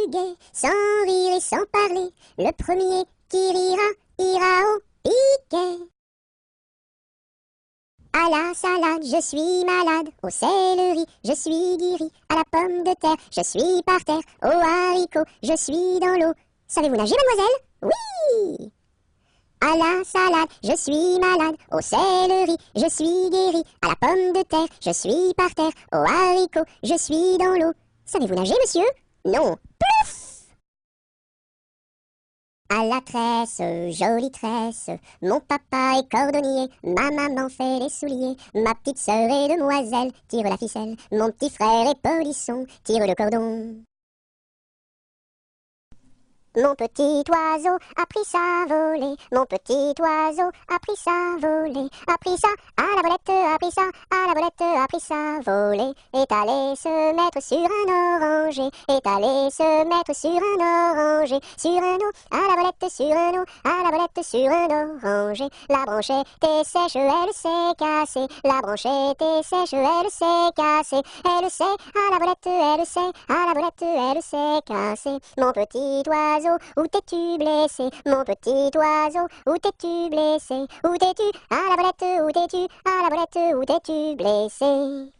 gai, sans rire et sans parler. Le premier qui rira, ira au piquet. À la salade, je suis malade. Au céleri, je suis guéri. À la pomme de terre, je suis par terre. Au haricot, je suis dans l'eau. Savez-vous nager, mademoiselle? Oui! À la salade, je suis malade. Au céleri, je suis guéri. À la pomme de terre, je suis par terre. Au haricot, je suis dans l'eau. Savez-vous nager, monsieur? Non. Plouf! À la tresse, jolie tresse, mon papa est cordonnier, ma maman fait les souliers, ma petite sœur est demoiselle, tire la ficelle, mon petit frère est polisson, tire le cordon. Mon petit oiseau a pris sa volée, mon petit oiseau a pris sa volée, a pris ça à la volette, a pris ça à la volette, a pris sa volée, est allé se mettre sur un oranger, est allé se mettre sur un oranger, sur un eau, à la volette, sur un eau, à la volette, sur un oranger, la branche était sèche, elle s'est cassée, la branche était sèche, elle s'est cassée, elle s'est à la volette, elle s'est à la volette, elle s'est cassée, mon petit oiseau. Où t'es-tu blessé, mon petit oiseau? Où t'es-tu blessé? Où t'es-tu? À la volette, où t'es-tu? À la volette, où t'es-tu blessé?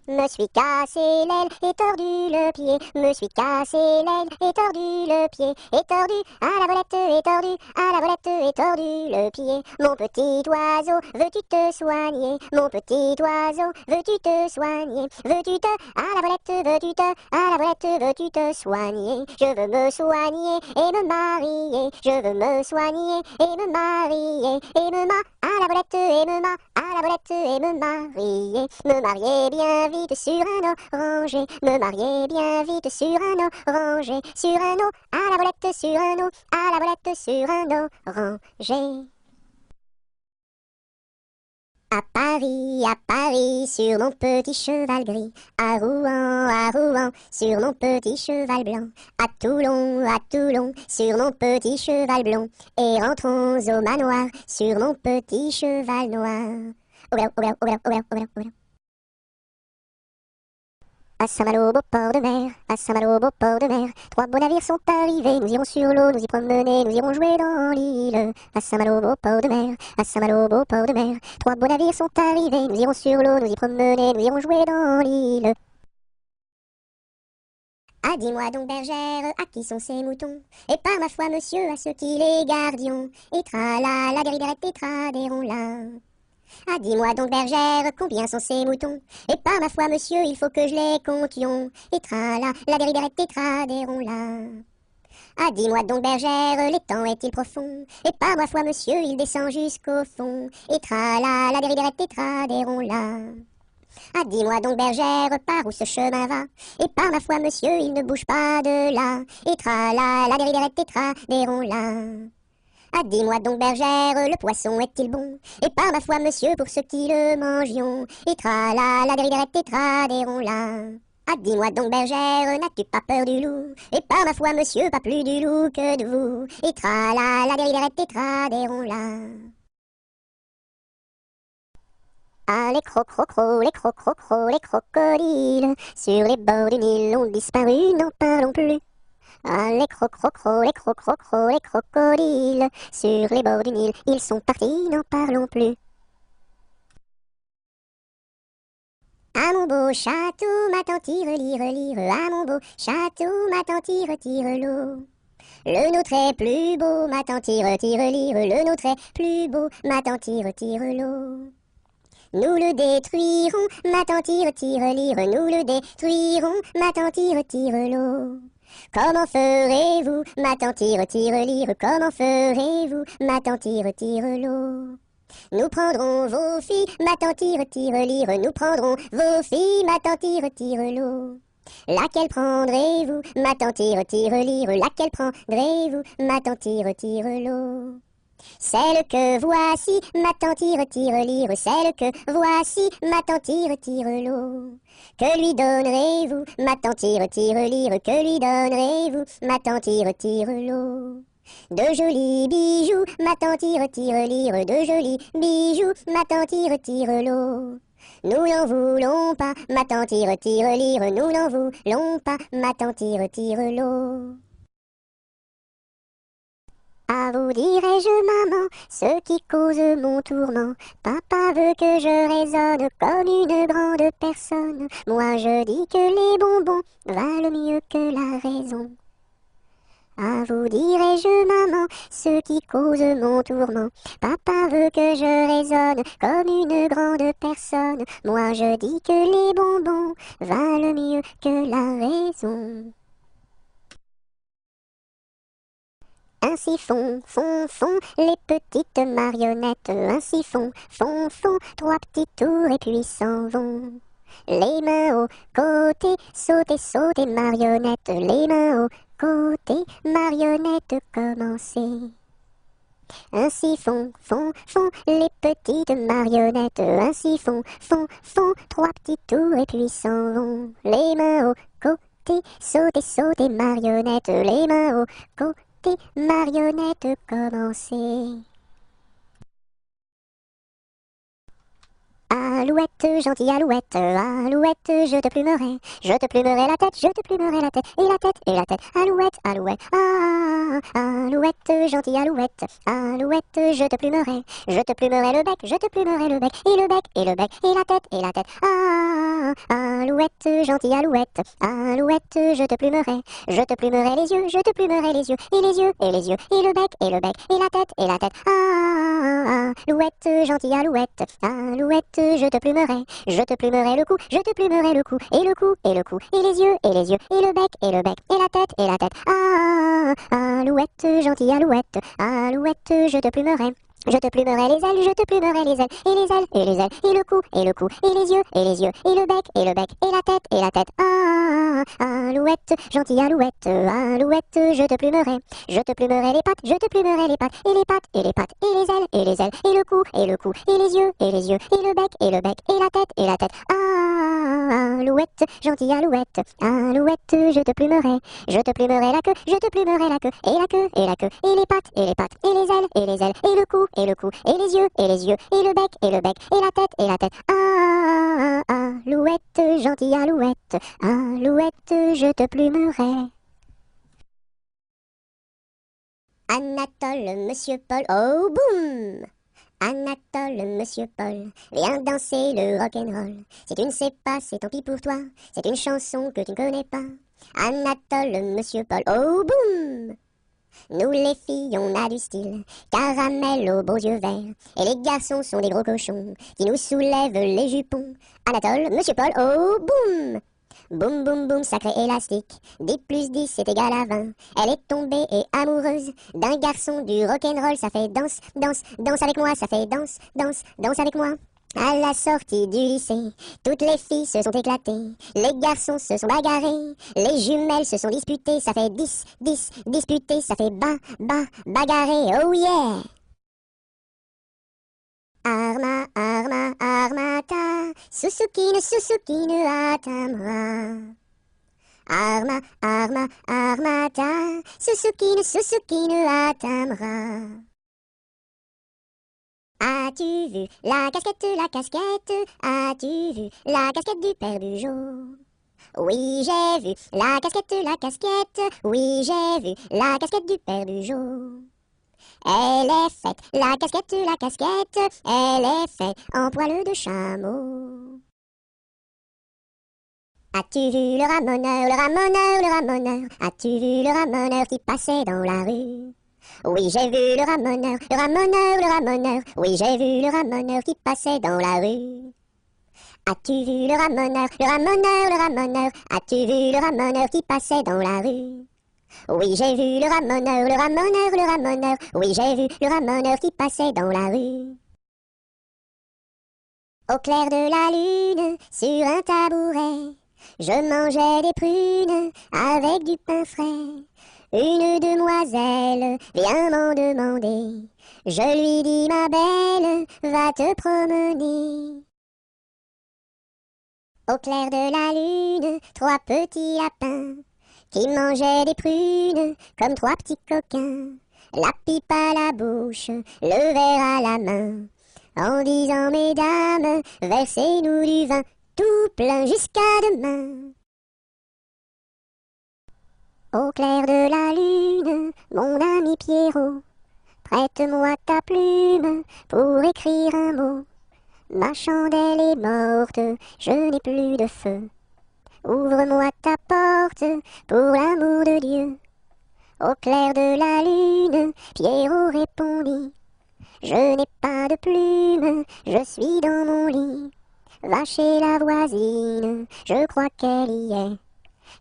Me suis cassé l'aile et tordu le pied, me suis cassé l'aile et tordu le pied, et tordu à la volette et tordu à la volette et tordu le pied. Mon petit oiseau, veux-tu te soigner? Mon petit oiseau, veux-tu te soigner? Veux-tu te à la volette, veux-tu te à la volette, veux-tu te soigner? Je veux me soigner et me marier, je veux me soigner et me marier, et me ma à la volette et me ma à la volette et me marier bien vite sur un oranger, me marier bien vite sur un oranger, sur un eau, à la volette, sur un eau, à la volette, sur un oranger. À Paris, sur mon petit cheval gris, à Rouen, sur mon petit cheval blanc, à Toulon, sur mon petit cheval blond, et rentrons au manoir, sur mon petit cheval noir. À Saint-Malo, beau port de mer, à Saint-Malo, beau port de mer, trois beaux navires sont arrivés, nous irons sur l'eau, nous y promener, nous irons jouer dans l'île. À Saint-Malo, beau port de mer, à Saint-Malo, beau port de mer, trois beaux navires sont arrivés, nous irons sur l'eau, nous y promener, nous irons jouer dans l'île. Ah, dis-moi donc, bergère, à qui sont ces moutons? Et par ma foi, monsieur, à ceux qui les gardions, et tra-la, la gariderette et tra-des-ronds-là. Ah, dis-moi donc, bergère, combien sont ces moutons? Et par ma foi, monsieur, il faut que je les comptions. Et tra-la, la dériderette et tra-des-ronds-là. Ah, dis-moi donc, bergère, l'étang est-il profond? Et par ma foi, monsieur, il descend jusqu'au fond. Et tra-la, la dériderette et tra-des-ronds-là. Ah, dis-moi donc, bergère, par où ce chemin va? Et par ma foi, monsieur, il ne bouge pas de là. Et tra-la, la dériderette et tra-des-ronds-là. Ah, dis-moi donc, bergère, le poisson est-il bon? Et par ma foi, monsieur, pour ceux qui le mangions. Et tra-la, la dériderette et tra-des-ronds-là. Ah, dis-moi donc, bergère, n'as-tu pas peur du loup? Et par ma foi, monsieur, pas plus du loup que de vous. Et tra-la, la dériderette et tra-des-ronds-là. Ah, les crocrocros, les crocrocros, les crocodiles, sur les bords du Nil ont disparu, n'en parlons plus. Ah, les crocrocros, les crocrocros, les crocodiles, sur les bords du Nil, ils sont partis, n'en parlons plus. À mon beau château, ma tante lire, à mon beau château, ma tante tire l'eau. Le nôtre est plus beau, ma tante lire, le nôtre est plus beau, ma tante tire l'eau. Nous le détruirons, ma tante lire, nous le détruirons, ma tante tire l'eau. Comment ferez-vous, ma tante lire, comment ferez-vous, ma tante tire l'eau? Nous prendrons vos filles, ma tante lire, nous prendrons vos filles, ma tante tire l'eau. Laquelle prendrez-vous, ma tante lire, laquelle prendrez-vous, ma tante tire l'eau? Celle que voici, ma tante lire, celle que voici, ma tante tire l'eau. Que lui donnerez-vous, ma tante lire, que lui donnerez-vous, ma tante tire l'eau? De jolis bijoux, ma tante lire, de jolis bijoux, ma tante tire l'eau. nous n'en voulons pas. Ma tante tire, tire, lire, nous n'en voulons pas. Ma tante tire, tire l'eau. À vous dirai-je, maman, ce qui cause mon tourment. Papa veut que je raisonne comme une grande personne. Moi je dis que les bonbons valent mieux que la raison. À vous dirai-je, maman, ce qui cause mon tourment. Papa veut que je raisonne comme une grande personne. Moi je dis que les bonbons valent mieux que la raison. Ainsi font, les petites marionnettes. Ainsi font, trois petits tours et puis s'en vont. Les mains au côté, sautez, marionnettes. Les mains au côté, marionnettes, commencez. Ainsi font, les petites marionnettes. Ainsi font, trois petits tours et puis s'en vont. Les mains au côté, sautez, marionnettes. Les mains au côté, marionnettes, commencez. Alouette, gentille alouette, alouette, je te plumerai la tête, je te plumerai la tête, et la tête, et la tête, alouette, alouette, alouette, gentille alouette, alouette, je te plumerai le bec, je te plumerai le bec, et le bec, et le bec, et la tête, alouette, gentille alouette, alouette, je te plumerai les yeux, je te plumerai les yeux, et les yeux, et les yeux, et le bec, et la tête, alouette, gentille alouette, alouette, je te plumerai le cou, je te plumerai le cou, et le cou, et le cou, et les yeux, et les yeux, et le bec, et la tête, alouette, gentille alouette, alouette, je te plumerai les ailes, je te plumerai les ailes, et les ailes, et les ailes, et le cou, et le cou, et les yeux, et les yeux, et le bec, et la tête, alouette, gentille alouette, alouette, je te plumerai les pattes, je te plumerai les pattes, et les pattes, et les pattes, et les ailes, et les ailes, et le cou, et le cou, et les yeux, et les yeux, et le bec, et la tête, alouette, gentille alouette, alouette, je te plumerai la queue, je te plumerai la queue, et la queue, et la queue, et les pattes, et les pattes, et les ailes, et les ailes, et le cou, et le cou, et les yeux, et les yeux, et le bec, et la tête, alouette, gentille alouette, alouette, je te plumerai. Anatole, monsieur Paul, oh boum! Anatole, monsieur Paul, viens danser le rock'n'roll. Si tu ne sais pas, c'est tant pis pour toi, c'est une chanson que tu ne connais pas. Anatole, monsieur Paul, oh boum! Nous les filles, on a du style, caramel aux beaux yeux verts. Et les garçons sont des gros cochons, qui nous soulèvent les jupons. Anatole, monsieur Paul, oh boum! Boum boum boum, sacré élastique, 10 plus 10 c'est égal à 20. Elle est tombée et amoureuse d'un garçon du rock'n'roll, ça fait danse, danse, danse avec moi, ça fait danse, danse, danse avec moi. À la sortie du lycée, toutes les filles se sont éclatées, les garçons se sont bagarrés, les jumelles se sont disputées, ça fait 10, 10, disputé, ça fait bagarré, oh yeah! Arma, arma, armata, Susukine, Susukine, atamra. Arma, arma, armata, Susukine, Susukine, atamra. As-tu vu la casquette, la casquette? As-tu vu la casquette du père Bugeaud? Oui, j'ai vu la casquette, la casquette. Oui, j'ai vu la casquette du père Bugeaud. Elle est faite, la casquette, elle est faite en poil de chameau. As-tu vu le ramoneur, le ramoneur, le ramoneur? As-tu vu le ramoneur qui passait dans la rue? Oui, j'ai vu le ramoneur, le ramoneur, le ramoneur. Oui, j'ai vu le ramoneur qui passait dans la rue. As-tu vu le ramoneur, le ramoneur, le ramoneur? As-tu vu le ramoneur qui passait dans la rue? Oui, j'ai vu le ramoneur, le ramoneur, le ramoneur. Oui, j'ai vu le ramoneur qui passait dans la rue. Au clair de la lune, sur un tabouret, je mangeais des prunes avec du pain frais. Une demoiselle vient m'en demander. Je lui dis, ma belle, va te promener. Au clair de la lune, 3 petits lapins qui mangeaient des prunes comme 3 petits coquins. La pipe à la bouche, le verre à la main. en disant mesdames, versez-nous du vin tout plein jusqu'à demain. Au clair de la lune, mon ami Pierrot, prête-moi ta plume pour écrire un mot. Ma chandelle est morte, je n'ai plus de feu. Ouvre-moi ta porte pour l'amour de Dieu. Au clair de la lune, Pierrot répondit: je n'ai pas de plume, je suis dans mon lit. Va chez la voisine, je crois qu'elle y est,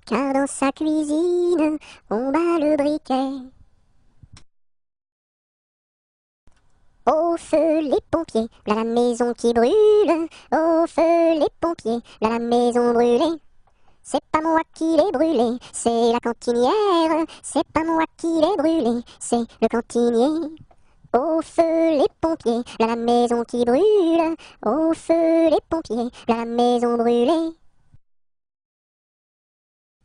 car dans sa cuisine, on bat le briquet. Au feu les pompiers, là la maison qui brûle. Au feu les pompiers, là la maison brûlée. C'est pas moi qui l'ai brûlée, c'est la cantinière. C'est pas moi qui l'ai brûlée, c'est le cantinier. Au feu les pompiers, là la maison qui brûle. Au feu les pompiers, là la maison brûlée.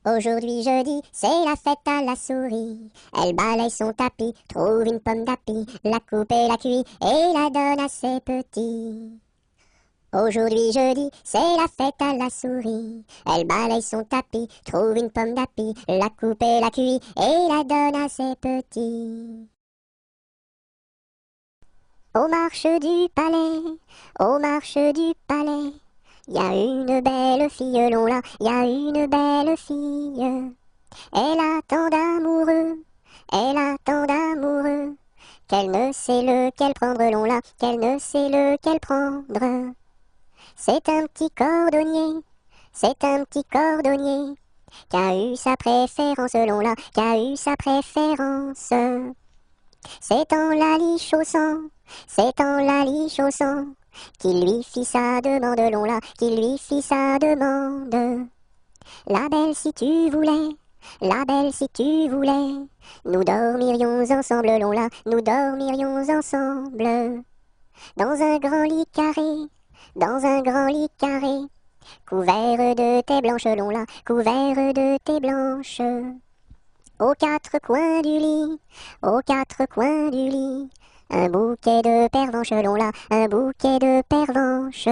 Aujourd'hui jeudi, c'est la fête à la souris. Elle balaye son tapis, trouve une pomme d'api, la coupe et la cuit et la donne à ses petits. Aujourd'hui jeudi, c'est la fête à la souris. Elle balaye son tapis, trouve une pomme d'api, la coupe et la cuit et la donne à ses petits. Aux marches du palais, y a une belle fille, là, y a une belle fille. Elle a tant d'amoureux, qu'elle ne sait lequel prendre, là, qu'elle ne sait lequel prendre. C'est un petit cordonnier, qui a eu sa préférence, là, qui a eu sa préférence. C'est en la lichaussant, qu'il lui fit sa demande, là, qu'il lui fit sa demande. La belle si tu voulais, nous dormirions ensemble, là, nous dormirions ensemble. Dans un grand lit carré, couvert de tais blanches, là, couvert de tais blanches. Aux quatre coins du lit, un bouquet de pervenches, là, un bouquet de pervenches.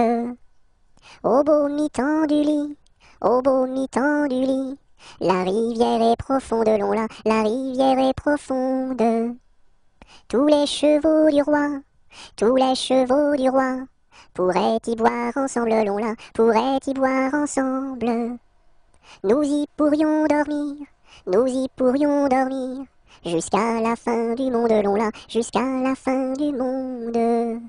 Au beau mi-temps du lit, la rivière est profonde, là, la rivière est profonde. Tous les chevaux du roi, pourraient y boire ensemble, là, pourraient y boire ensemble. Nous y pourrions dormir, jusqu'à la fin du monde, là, jusqu'à la fin du monde.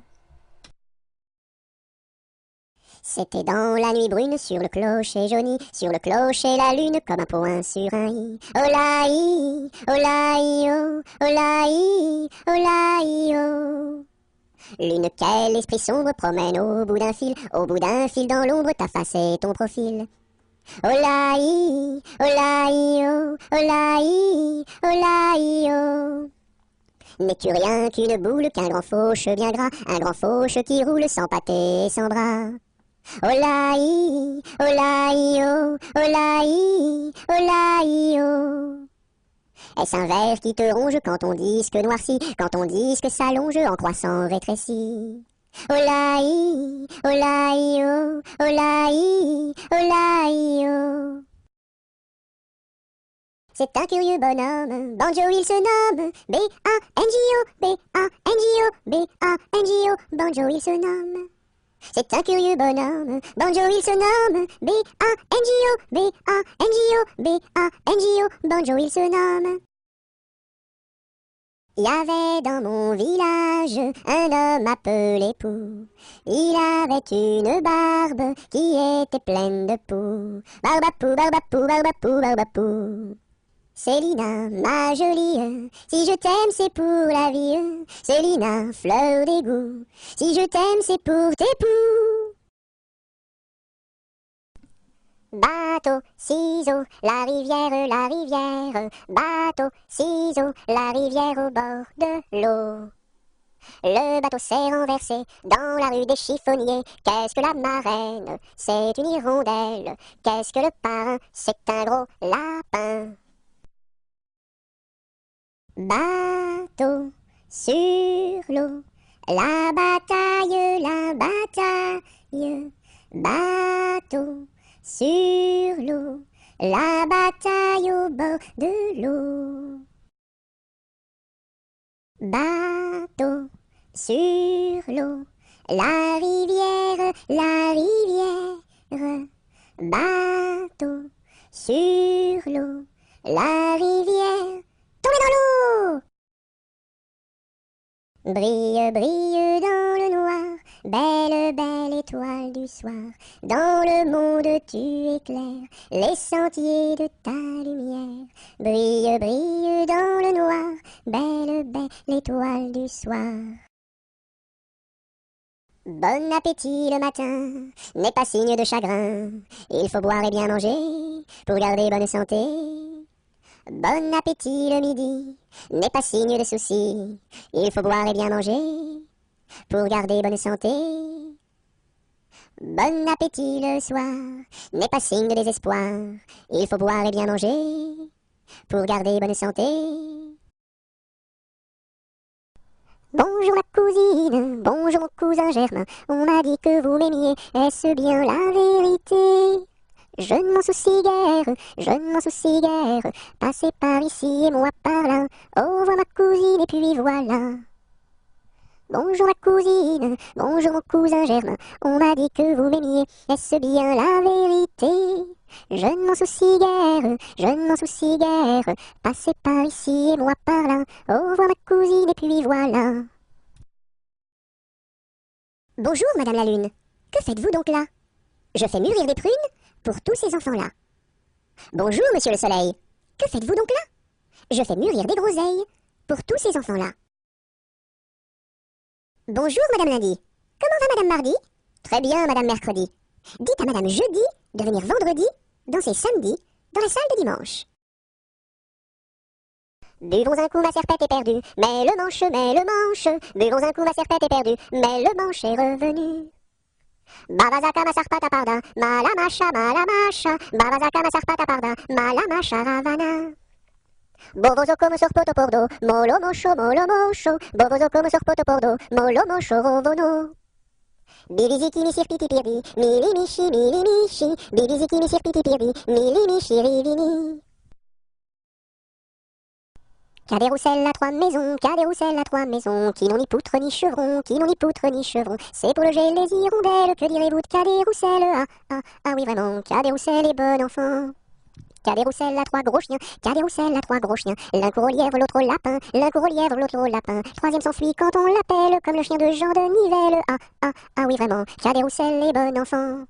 C'était dans la nuit brune, sur le clocher jauni, sur le clocher la lune, comme un point sur un i. Olaï, olaï, oh, olaï, olaï, oh. Lune, quel esprit sombre promène au bout d'un fil dans l'ombre ta face et ton profil. Olaï, olaï, oh, olaï, olaï, oh. N'es-tu rien qu'une boule, qu'un grand fauche bien gras, un grand fauche qui roule sans pâté et sans bras? Olaï, olaï, oh, olaï, olaï, oh. Est-ce un ver qui te ronge quand ton disque noircit, quand ton disque s'allonge en croissant rétréci? Olaï, olaï, oh, olaï, olaï, oh. C'est un curieux bonhomme, Banjo il se nomme, B-A-N-J-O, B-A-N-J-O, B-A-N-J-O, Banjo il se nomme. C'est un curieux bonhomme, Banjo il se nomme, B-A-N-J-O, B-A-N-J-O, B-A-N-J-O, Banjo il se nomme. Il y avait dans mon village un homme appelé Pou. Il avait une barbe qui était pleine de poux. Barbapou, barbapou, barbapou, barbapou. Célina, ma jolie, si je t'aime c'est pour la vie. Célina, fleur d'égout, si je t'aime c'est pour tes poux. Bateau, ciseaux, la rivière. Bateau, ciseaux, la rivière au bord de l'eau. Le bateau s'est renversé dans la rue des chiffonniers. Qu'est-ce que la marraine? C'est une hirondelle. Qu'est-ce que le parrain? C'est un gros lapin. Bateau sur l'eau, La bataille, bateau sur l'eau, la bataille au bord de l'eau. Bateau sur l'eau, la rivière, bateau sur l'eau, la rivière, tombez dans l'eau. Brille, brille dans le noir, belle, belle étoile du soir, dans le monde tu éclaires les sentiers de ta lumière. Brille, brille dans le noir, belle, belle étoile du soir. Bon appétit le matin n'est pas signe de chagrin, il faut boire et bien manger pour garder bonne santé. Bon appétit le midi n'est pas signe de souci, il faut boire et bien manger pour garder bonne santé. Bon appétit le soir n'est pas signe de désespoir, il faut boire et bien manger pour garder bonne santé. Bonjour ma cousine, bonjour mon cousin Germain, on m'a dit que vous m'aimiez, est-ce bien la vérité? Je ne m'en soucie guère, je ne m'en soucie guère, passez par ici et moi par là, au revoir ma cousine et puis voilà. Bonjour ma cousine, bonjour mon cousin Germain, on m'a dit que vous m'aimiez, est-ce bien la vérité? Je ne m'en soucie guère, je ne m'en soucie guère, passez par ici et moi par là, au revoir ma cousine et puis voilà. Bonjour Madame la Lune, que faites-vous donc là? Je fais mûrir des prunes pour tous ces enfants-là. Bonjour Monsieur le Soleil, que faites-vous donc là? Je fais mûrir des groseilles pour tous ces enfants-là. Bonjour Madame Lundi, comment va Madame Mardi? Très bien Madame Mercredi. Dites à Madame Jeudi de venir vendredi danser samedi dans la salle de dimanche. Buvons un coup, ma serpette est perdue, mais le manche, buvons un coup, ma serpette est perdue, mais le manche est revenu. Babazaka ma sarpata parda, malamasha, babazaka ma sarpata parda, malamasha ravana. Bovozo come sorpoto pordo, molo mosho, bovozo come sorpoto pordo, molo mosho rovono. Bibiziki mi sirpiti pirdi, mili mishi, bibiziki mi sirpiti pirdi, mili mishi rivini. Cadet-Roussel à trois maisons, Cadet-Roussel à trois maisons, qui n'ont ni poutre ni chevron, qui n'ont ni poutre ni chevron. C'est pour loger les hirondelles, que direz-vous de Cadet-Roussel? Ah oui vraiment, Cadet-Roussel est bon enfant. Cadet-Roussel à trois gros chiens, Cadet-Roussel à trois gros chiens. L'un court au lièvre, l'autre au lapin, l'un court au lièvre, l'autre au lapin. Troisième s'enfuit quand on l'appelle, comme le chien de Jean de Nivelle. Ah oui vraiment, Cadet-Roussel est bon enfant.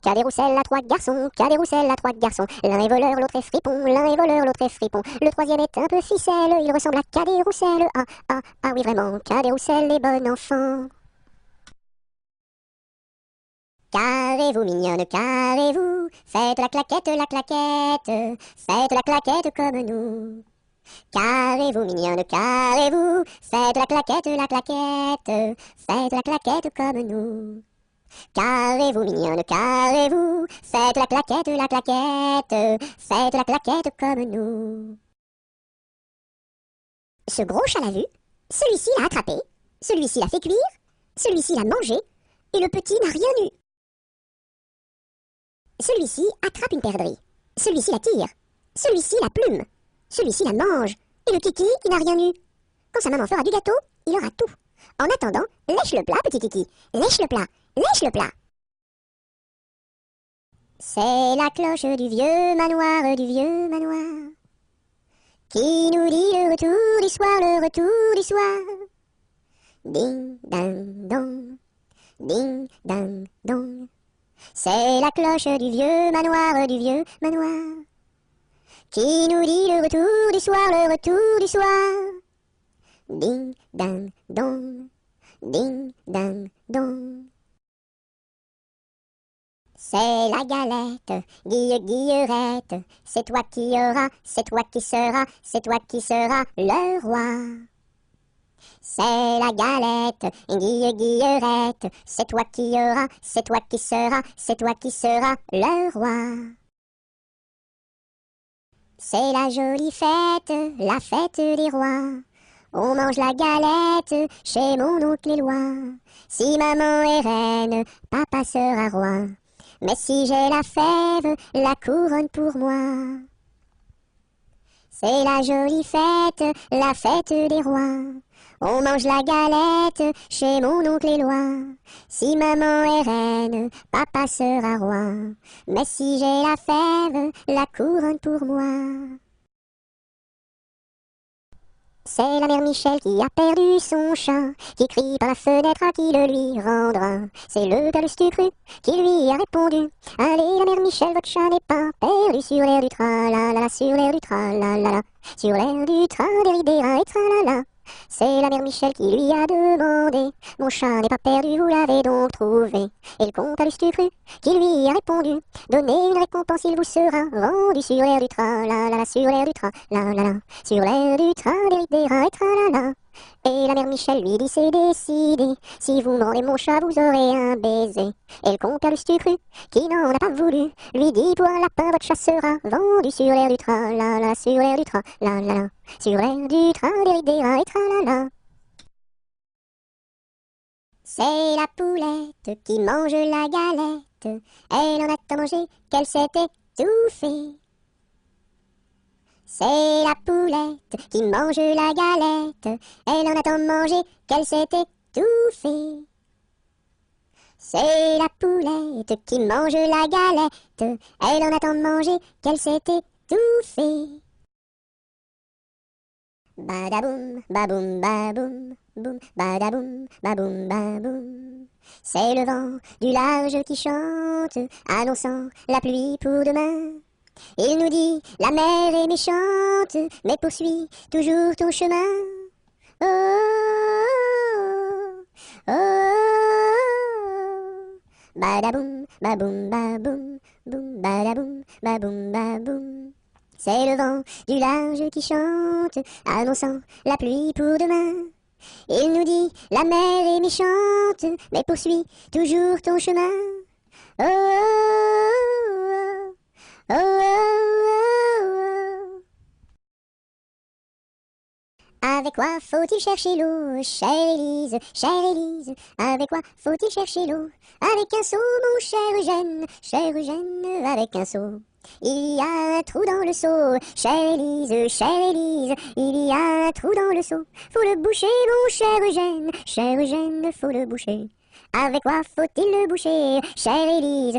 Cadet-Roussel à trois garçons, Cadet-Roussel à trois garçons. L'un est voleur, l'autre est fripon, l'un est voleur, l'autre est fripon. Le troisième est un peu ficelle, il ressemble à Cadet-Roussel. Ah oui vraiment, Cadet-Roussel est bon enfant. Carrez-vous mignonne, carrez-vous, faites la claquette, faites la claquette comme nous. Carrez-vous mignonne, carrez-vous, faites la claquette, faites la claquette comme nous. Carrez-vous mignonne, carrez-vous, faites la claquette, faites la claquette comme nous. Ce gros chat l'a vu, celui-ci l'a attrapé, celui-ci l'a fait cuire, celui-ci l'a mangé, et le petit n'a rien eu. Celui-ci attrape une perdrix, celui-ci la tire, celui-ci la plume, celui-ci la mange, et le kiki qui n'a rien eu. Quand sa maman fera du gâteau, il aura tout. En attendant, lèche le plat, petit kiki, lèche le plat, lèche le plat. C'est la cloche du vieux manoir, qui nous dit le retour du soir, le retour du soir. Ding, ding, dong, ding, ding, dong. C'est la cloche du vieux manoir, qui nous dit le retour du soir, le retour du soir. Ding, ding, dong, ding, ding, dong. C'est la galette, Guillerette, c'est toi qui auras, c'est toi qui seras, c'est toi qui seras le roi. C'est la galette, Guillerette, c'est toi qui auras, c'est toi qui seras, c'est toi qui seras le roi. C'est la jolie fête, la fête des rois. On mange la galette chez mon oncle Éloi. Si maman est reine, papa sera roi. Mais si j'ai la fève, la couronne pour moi. C'est la jolie fête, la fête des rois. On mange la galette chez mon oncle Éloi. Si maman est reine, papa sera roi. Mais si j'ai la fève, la couronne pour moi. C'est la mère Michel qui a perdu son chat, qui crie par la fenêtre à qui le lui rendra. C'est le père Lustucru qui lui a répondu: allez la mère Michel, votre chat n'est pas perdu sur l'air du tra-la-la, sur l'air du tra-la-la, sur l'air du tra-des-ri-des-ra et tra-la-la. C'est la mère Michel qui lui a demandé: mon chat n'est pas perdu, vous l'avez donc trouvé? Et le comte Lustucru qui lui a répondu: donnez une récompense, il vous sera rendu sur l'air du tra-la-la, sur l'air du tra-la-la, sur l'air du tra-des-ri-des-ra et tra-la-la. Et la mère Michel lui dit: c'est décidé, si vous me rendez mon chat, vous aurez un baiser. Et le comte Lustucru, qui n'en a pas voulu, lui dit: pour un lapin, votre chat sera vendu sur l'air du tra-la-la, sur l'air du tra-la-la, sur l'air du tra-des-ri-des-ra et tra-la-la. C'est la poulette qui mange la galette, elle en a tant mangé qu'elle s'est étouffée. C'est la poulette qui mange la galette, elle en a tant mangé qu'elle s'est étouffée. C'est la poulette qui mange la galette, elle en a tant mangé qu'elle s'est étouffée. Badaboum, baboum, baboum, boum, badaboum, baboum, baboum. C'est le vent du large qui chante, annonçant la pluie pour demain. Il nous dit: la mer est méchante, mais poursuis toujours ton chemin. Oh, oh, oh, oh. Badaboum, baboum, baboum, boum, badaboum, baboum, baboum. C'est le vent du large qui chante, annonçant la pluie pour demain. Il nous dit: la mer est méchante, mais poursuis toujours ton chemin. Oh, oh, oh, oh, oh, oh. Avec quoi faut-il chercher l'eau, chère Élise, chère Élise? Avec quoi faut-il chercher l'eau? Avec un seau, mon cher Eugène, avec un seau. Il y a un trou dans le seau, chère Élise, il y a un trou dans le seau. Faut le boucher, mon cher Eugène, faut le boucher. Avec quoi faut-il le boucher, chère Élise,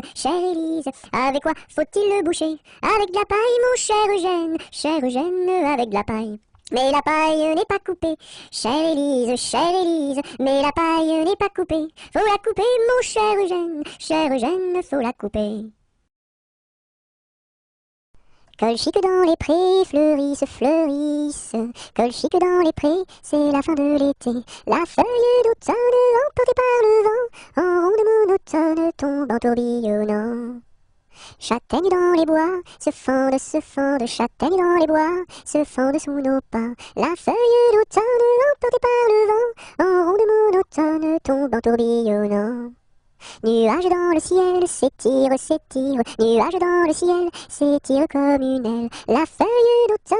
avec quoi faut-il le boucher? Avec de la paille, mon cher Eugène, avec de la paille. Mais la paille n'est pas coupée, chère Élise, mais la paille n'est pas coupée. Faut la couper, mon cher Eugène, faut la couper. Colchique dans les prés, fleurissent. Colchique dans les prés, c'est la fin de l'été. La feuille d'automne, emportée par le vent, en ronde monotone tombe en tourbillonnant. Châtaignes dans les bois, se fendent, châtaignes dans les bois, se fendent sous nos pas. La feuille d'automne, emportée par le vent, en ronde monotone tombe en tourbillonnant. Nuages dans le ciel, s'étire, nuages dans le ciel, s'étire comme une aile. La feuille d'automne,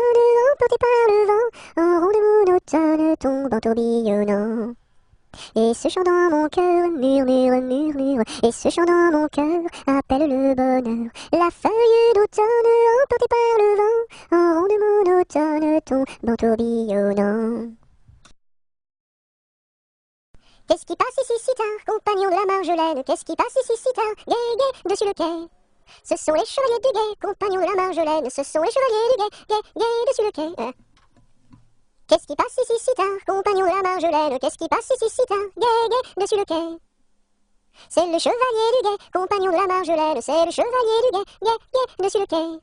emportée par le vent, en ronde monotone tombe en tourbillonnant. Et ce chant dans mon cœur murmure, et ce chant dans mon cœur appelle le bonheur. La feuille d'automne, emportée par le vent, en ronde monotone tombe en tourbillonnant. Qu'est-ce qui passe ici si tard, compagnon de la Marjolaine? Qu'est-ce qui passe ici si tard, gai, gai, dessus le quai? Ce sont les chevaliers du guet, compagnons de la Marjolaine. Ce sont les chevaliers du guet, gai, gai, dessus le quai. Qu'est-ce qui passe ici si tard, compagnons de la Marjolaine? Qu'est-ce qui passe ici si tard, gai, gai, dessus le quai? C'est le chevalier du guet, compagnon de la Marjolaine. C'est le chevalier du guet, gai, gai, dessus le quai.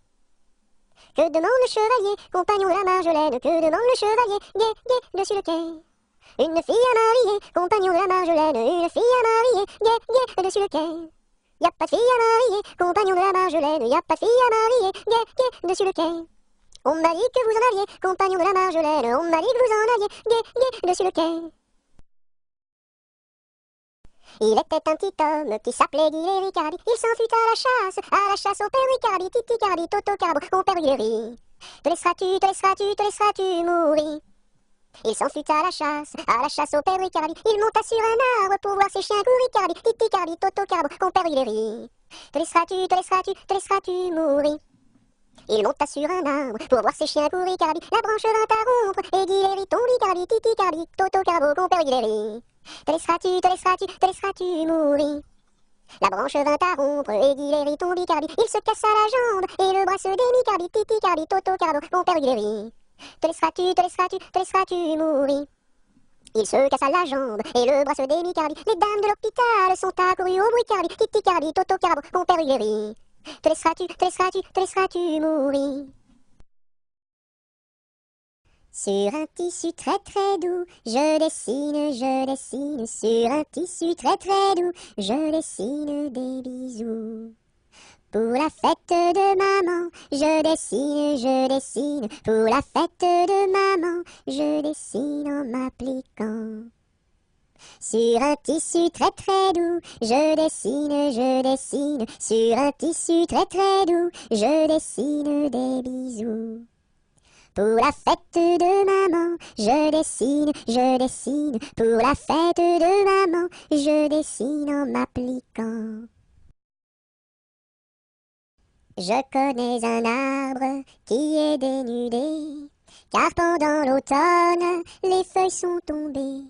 Que demande le chevalier, compagnon de la Marjolaine? Que demande le chevalier, gai, gai, dessus le quai? Une fille à marier, compagnon de la Marjolaine, une fille à marier, gai, gai, dessus le quai. Y a pas de fille à marier, compagnon de la Marjolaine, y a pas de fille à marier, gai, gai, dessus le quai. On m'a dit que vous en aviez, compagnon de la Marjolaine, on m'a dit que vous en aviez, gai, gai, dessus le quai. Il était un petit homme qui s'appelait Guy Ricardi, il s'en fut à la chasse, au père Ricardi, Titi Cardi, Toto Carbo, mon père Guéry. Te laisseras-tu mourir? Il s'en fut à la chasse au père Ricardi. Il monta sur un arbre pour voir ses chiens courir Cardi. Titi Cardi, Toto Carbo, compère Hilary. Te laisseras-tu mourir? Il monta sur un arbre pour voir ses chiens courir Cardi. La branche vint à rompre et Hilary tombe Cardi. Titi Cardi, Toto Carbo, compère Hilary. Te laisseras-tu mourir? La branche vint à rompre et Hilary tombe Cardi. Il se cassa la jambe et le bras se démit Cardi. Titi Cardi, Toto Carbo, compère Hilary. Te laisseras-tu mourir? Il se cassa la jambe et le bras se démit Cardi. Les dames de l'hôpital sont accourues au bruit Cardi. Titi Cardi, Toto Carbo, compère Hilary. Te laisseras-tu mourir? Sur un tissu très très doux, je dessine, sur un tissu très très doux, je dessine des bisous. Pour la fête de maman, je dessine, pour la fête de maman, je dessine en m'appliquant. Sur un tissu très très doux, je dessine, sur un tissu très très doux, je dessine des bisous. Pour la fête de maman, je dessine, pour la fête de maman, je dessine en m'appliquant. Je connais un arbre qui est dénudé, car pendant l'automne, les feuilles sont tombées.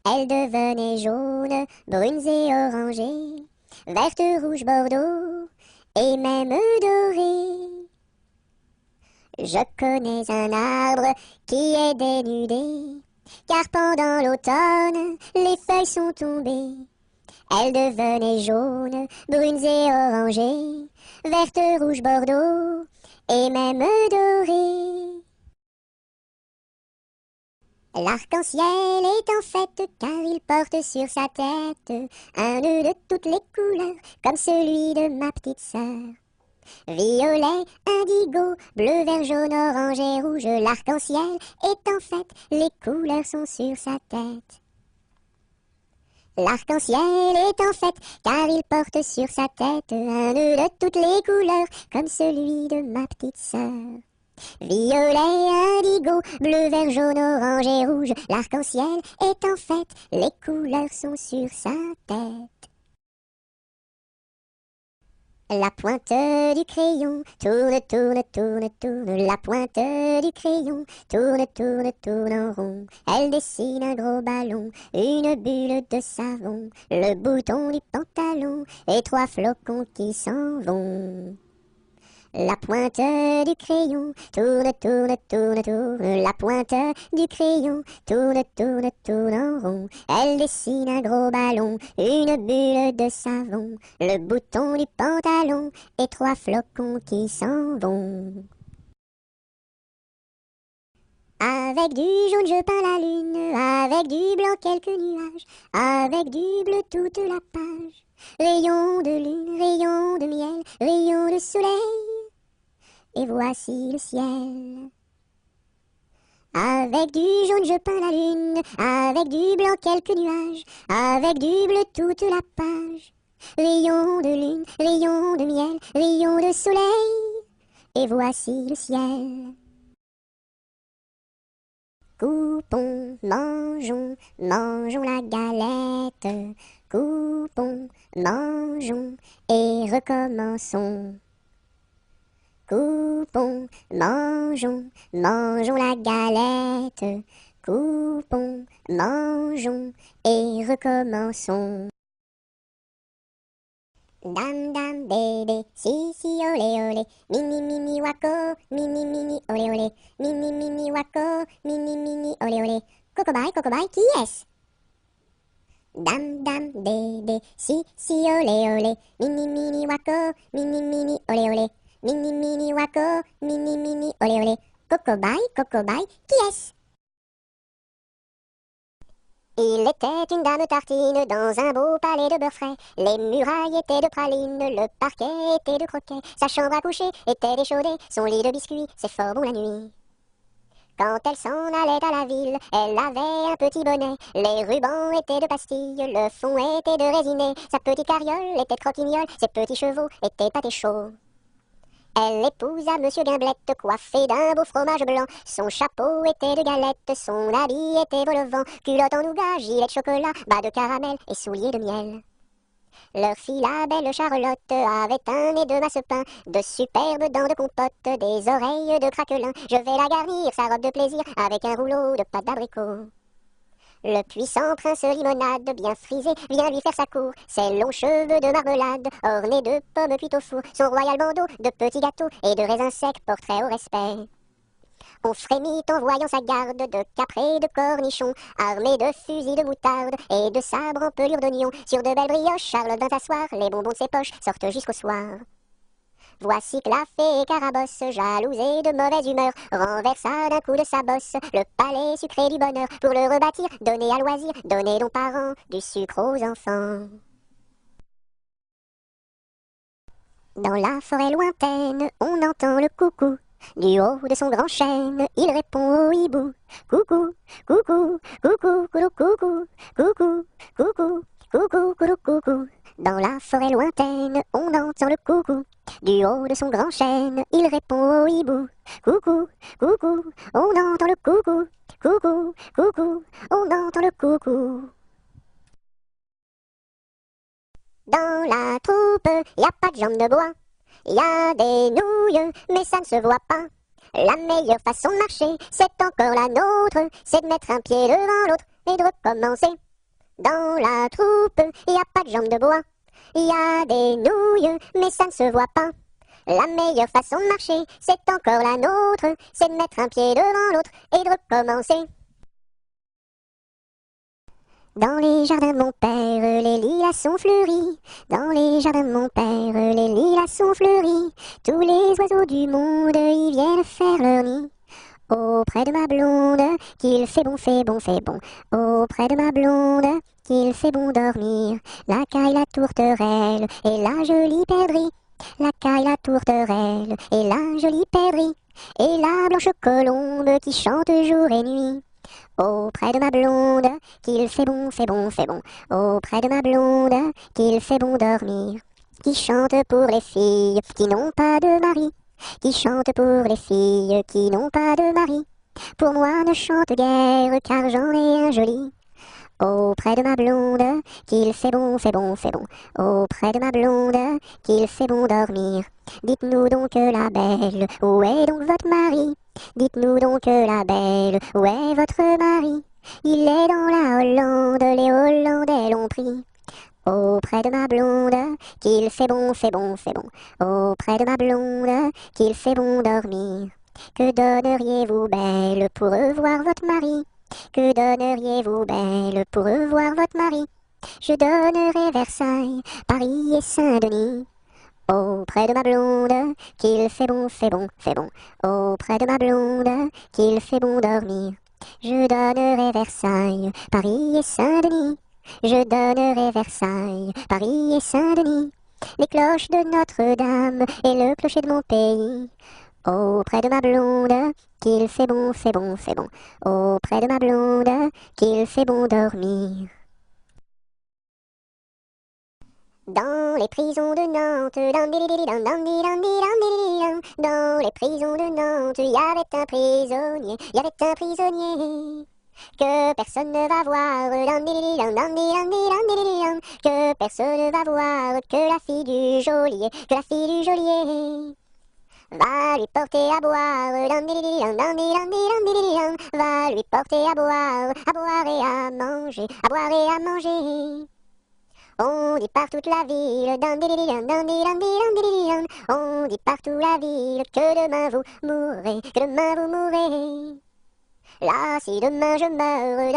Elles devenaient jaunes, brunes et orangées, vertes, rouges, bordeaux, et même dorées. Je connais un arbre qui est dénudé, car pendant l'automne, les feuilles sont tombées. Elles devenaient jaunes, brunes et orangées, vertes, rouges, bordeaux, et même dorées. L'arc-en-ciel est en fête car il porte sur sa tête un nœud de toutes les couleurs comme celui de ma petite sœur. Violet, indigo, bleu, vert, jaune, orange et rouge, l'arc-en-ciel est en fête, les couleurs sont sur sa tête. L'arc-en-ciel est en fête car il porte sur sa tête un nœud de toutes les couleurs comme celui de ma petite sœur. Violet, indigo, bleu, vert, jaune, orange et rouge, l'arc-en-ciel est en fête, les couleurs sont sur sa tête. La pointe du crayon tourne, tourne, tourne, tourne, la pointe du crayon tourne, tourne, tourne en rond. Elle dessine un gros ballon, une bulle de savon, le bouton du pantalon et 3 flocons qui s'en vont. La pointe du crayon tourne, tourne, tourne, tourne. La pointe du crayon tourne, tourne, tourne en rond. Elle dessine un gros ballon, une bulle de savon, le bouton du pantalon et 3 flocons qui s'en vont. Avec du jaune je peins la lune, avec du blanc quelques nuages, avec du bleu toute la page. Rayon de lune, rayon de miel, rayon de soleil. Et voici le ciel. Avec du jaune je peins la lune, avec du blanc quelques nuages, avec du bleu toute la page. Rayon de lune, rayon de miel, rayon de soleil, et voici le ciel. Coupons, mangeons, mangeons la galette. Coupons, mangeons et recommençons. Coupons, mangeons, mangeons la galette. Coupons, mangeons et recommençons. Dam dam bébé, si si olé olé, mini mini wako, mini mini olé olé, mini mini wako, mini mini olé olé. Cocobaye, qui est-ce? Dam dam bébé, si si olé olé, mini mini wako, mini mini olé olé. Mini mini wako, mini mini olé olé. Cocobaye, qui est-ce? Il était une dame tartine dans un beau palais de beurre frais. Les murailles étaient de praline, le parquet était de croquet. Sa chambre à coucher était d'échaudée, son lit de biscuits, c'est fort bon la nuit. Quand elle s'en allait à la ville, elle avait un petit bonnet. Les rubans étaient de pastilles, le fond était de résiné. Sa petite carriole était croquignole, ses petits chevaux étaient pâtés chauds. Elle épousa Monsieur Gimblette, coiffé d'un beau fromage blanc. Son chapeau était de galette, son habit était vol-au-vent. Culotte en nougat, gilet de chocolat, bas de caramel et souliers de miel. Leur fille, la belle Charlotte, avait un nez de massepain, de superbes dents de compote, des oreilles de craquelin. Je vais la garnir, sa robe de plaisir, avec un rouleau de pâte d'abricot. Le puissant prince Limonade, bien frisé, vient lui faire sa cour. Ses longs cheveux de marmelade, ornés de pommes cuites au four. Son royal bandeau de petits gâteaux et de raisins secs, portrait au respect. On frémit en voyant sa garde de capres et de cornichons, armés de fusils de moutarde et de sabres en pelure d'oignon. Sur de belles brioches, Charlotte vint s'asseoir, les bonbons de ses poches sortent jusqu'au soir. Voici que la fée Carabosse, jalousée de mauvaise humeur, renversa d'un coup de sa bosse le palais sucré du bonheur. Pour le rebâtir, donner à loisir, donner donc parents du sucre aux enfants. Dans la forêt lointaine, on entend le coucou. Du haut de son grand chêne, il répond au hibou. Coucou, coucou, coucou, coucou, coucou, coucou, coucou, coucou, coucou, coucou. Dans la forêt lointaine, on entend le coucou. Du haut de son grand chêne, il répond au hibou. Coucou, coucou, on entend le coucou. Coucou, coucou, on entend le coucou. Dans la troupe, y a pas de jambes de bois. Y a des nouilles, mais ça ne se voit pas. La meilleure façon de marcher, c'est encore la nôtre. C'est de mettre un pied devant l'autre et de recommencer. Dans la troupe, y a pas de jambes de bois. Y a des nouilles, mais ça ne se voit pas. La meilleure façon de marcher, c'est encore la nôtre. C'est de mettre un pied devant l'autre et de recommencer. Dans les jardins de mon père, les lilas sont fleuris. Dans les jardins de mon père, les lilas sont fleuris. Tous les oiseaux du monde y viennent faire leur nid. Auprès de ma blonde, qu'il fait bon, fait bon, fait bon. Auprès de ma blonde, qu'il fait bon dormir. La caille, la tourterelle et la jolie perdrix. La caille, la tourterelle et la jolie perdrix. Et la blanche colombe qui chante jour et nuit. Auprès de ma blonde, qu'il fait bon, fait bon, fait bon. Auprès de ma blonde, qu'il fait bon dormir. Qui chante pour les filles qui n'ont pas de mari. Qui chante pour les filles qui n'ont pas de mari. Pour moi ne chante guère, car j'en ai un joli. Auprès de ma blonde, qu'il fait bon, fait bon, fait bon. Auprès de ma blonde, qu'il fait bon dormir. Dites-nous donc la belle, où est donc votre mari? Dites-nous donc la belle, où est votre mari? Il est dans la Hollande, les Hollandais l'ont pris. Auprès de ma blonde, qu'il fait bon, fait bon, fait bon. Auprès de ma blonde, qu'il fait bon dormir. Que donneriez-vous, belle, pour revoir votre mari? Que donneriez-vous, belle, pour revoir votre mari? Je donnerais Versailles, Paris et Saint-Denis. Auprès de ma blonde, qu'il fait bon, fait bon, fait bon. Auprès de ma blonde, qu'il fait bon dormir. Je donnerai Versailles, Paris et Saint-Denis. Je donnerai Versailles, Paris et Saint-Denis. Les cloches de Notre-Dame et le clocher de mon pays. Auprès de ma blonde, qu'il fait bon, fait bon, fait bon. Auprès de ma blonde, qu'il fait bon dormir. Dans les prisons de Nantes, dans les prisons de Nantes, il y avait un prisonnier, il y avait un prisonnier que personne ne va voir, que personne ne va voir, que la fille du geôlier, que la fille du geôlier va lui porter à boire, va lui porter à boire et à manger, à boire et à manger. On dit par toute la ville, on dit partout la ville que demain vous mourrez, que demain vous mourrez. Là, si demain je meurs,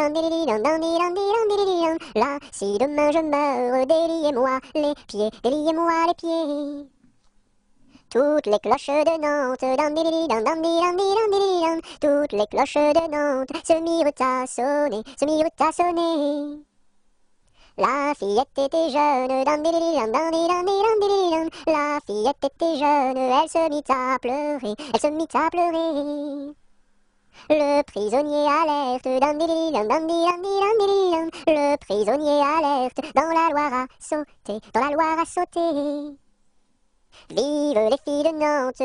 là, si demain je meurs, déliez-moi les pieds, déliez-moi les pieds. Toutes les cloches de Nantes, toutes les cloches de Nantes se mirent à sonner, se mirent à sonner. La fillette était jeune, la fillette était jeune, elle se mit à pleurer, elle se mit à pleurer. Le prisonnier alerte, le prisonnier alerte, dans la Loire à sauter, dans la Loire à sauter. Vive les filles de Nantes,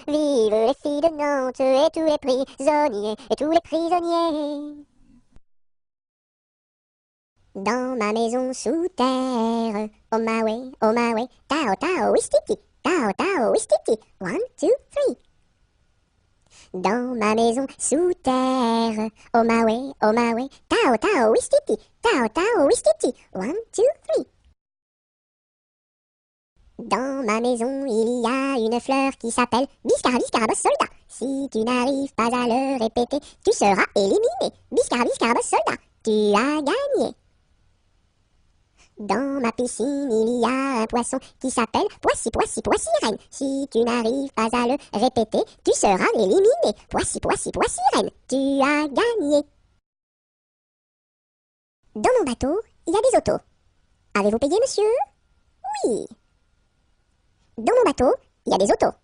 vive les filles de Nantes et tous les prisonniers, et tous les prisonniers. Dans ma maison sous terre, oh my way, tao tao wistiti, tao tao wistiti, 1, 2, 3. Dans ma maison sous terre, oh my way, tao tao wistiti, 1, 2, 3. Dans ma maison, il y a une fleur qui s'appelle Biscara Biscarabos soldat. Si tu n'arrives pas à le répéter, tu seras éliminé. Biscara Biscarabos soldat, tu as gagné. Dans ma piscine, il y a un poisson qui s'appelle Poissy reine. Si tu n'arrives pas à le répéter, tu seras éliminé. Poissy reine, tu as gagné. Dans mon bateau, il y a des autos. Avez-vous payé, monsieur? Oui. Dans mon bateau, il y a des autos.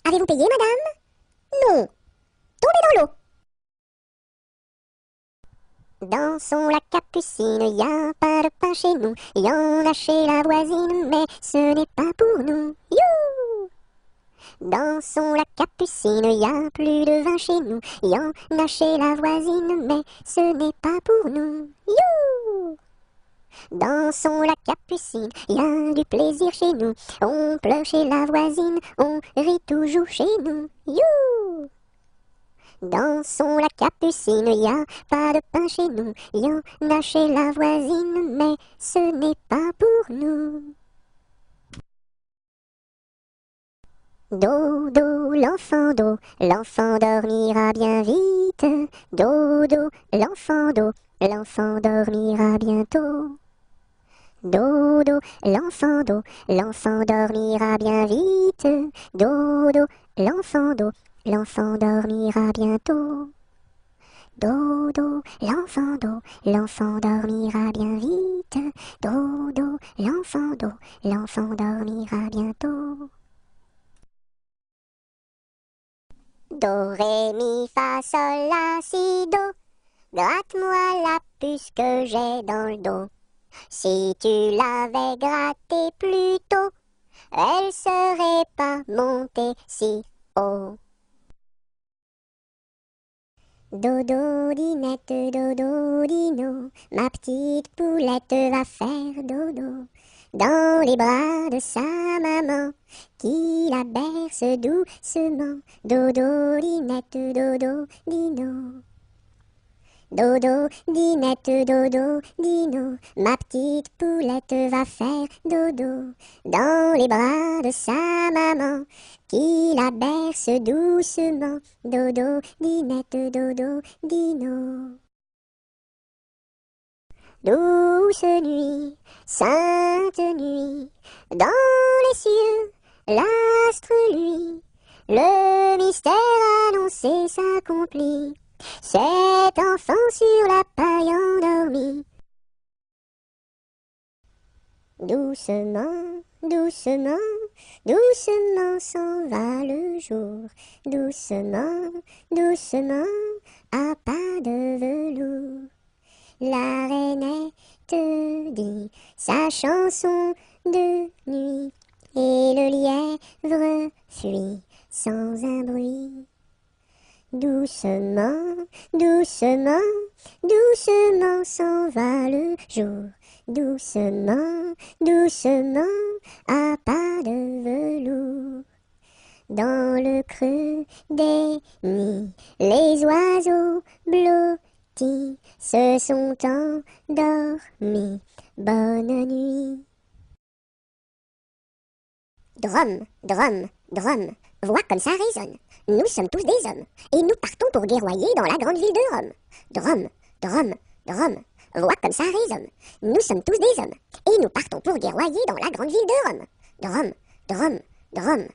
Avez-vous payé, madame? Non. Tombez dans l'eau. Dans son lac Capucine, y a pas de pain chez nous. Y en a chez la voisine, mais ce n'est pas pour nous. You! Dans son lac Capucine, y a plus de vin chez nous. Y en a chez la voisine, mais ce n'est pas pour nous. You! Dans son lac Capucine, y a du plaisir chez nous. On pleure chez la voisine, on rit toujours chez nous. You! Dans son lac Capucine, y a pas de pain chez nous. Y en a chez la voisine, mais ce n'est pas pour nous. Dodo, l'enfant dormira bien vite. Dodo, l'enfant dormira bientôt. Dodo, l'enfant dormira bien vite. Dodo, l'enfant dormira bientôt. Dodo, l'enfant dormira bien vite. Dodo, l'enfant dormira bientôt. Do, ré, mi, fa, sol, la, si, do. Gratte-moi la puce que j'ai dans le dos. Si tu l'avais grattée plus tôt, elle serait pas montée si haut. Dodo, dinette, dodo, dino, ma petite poulette va faire dodo dans les bras de sa maman, qui la berce doucement. Dodo, dinette, dodo, dino. Dodo, dinette, dodo, dino, ma petite poulette va faire dodo dans les bras de sa maman, qui la berce doucement. Dodo, dinette, dodo, dino. Douce nuit, sainte nuit, dans les cieux, l'astre lui, le mystère annoncé s'accomplit. Cet enfant sur la paille endormi. Doucement, doucement, doucement s'en va le jour. Doucement, doucement, à pas de velours. La rainette dit sa chanson de nuit, et le lièvre fuit sans un bruit. Doucement, doucement, doucement s'en va le jour. Doucement, doucement, à pas de velours. Dans le creux des nids, les oiseaux blottis se sont endormis. Bonne nuit. Drum, drum, drum, voix comme ça résonne. Nous sommes tous des hommes, et nous partons pour guerroyer dans la grande ville de Rome. Drum, drum, drum, voix comme ça résonne. Nous sommes tous des hommes, et nous partons pour guerroyer dans la grande ville de Rome. Drum, drum, drum.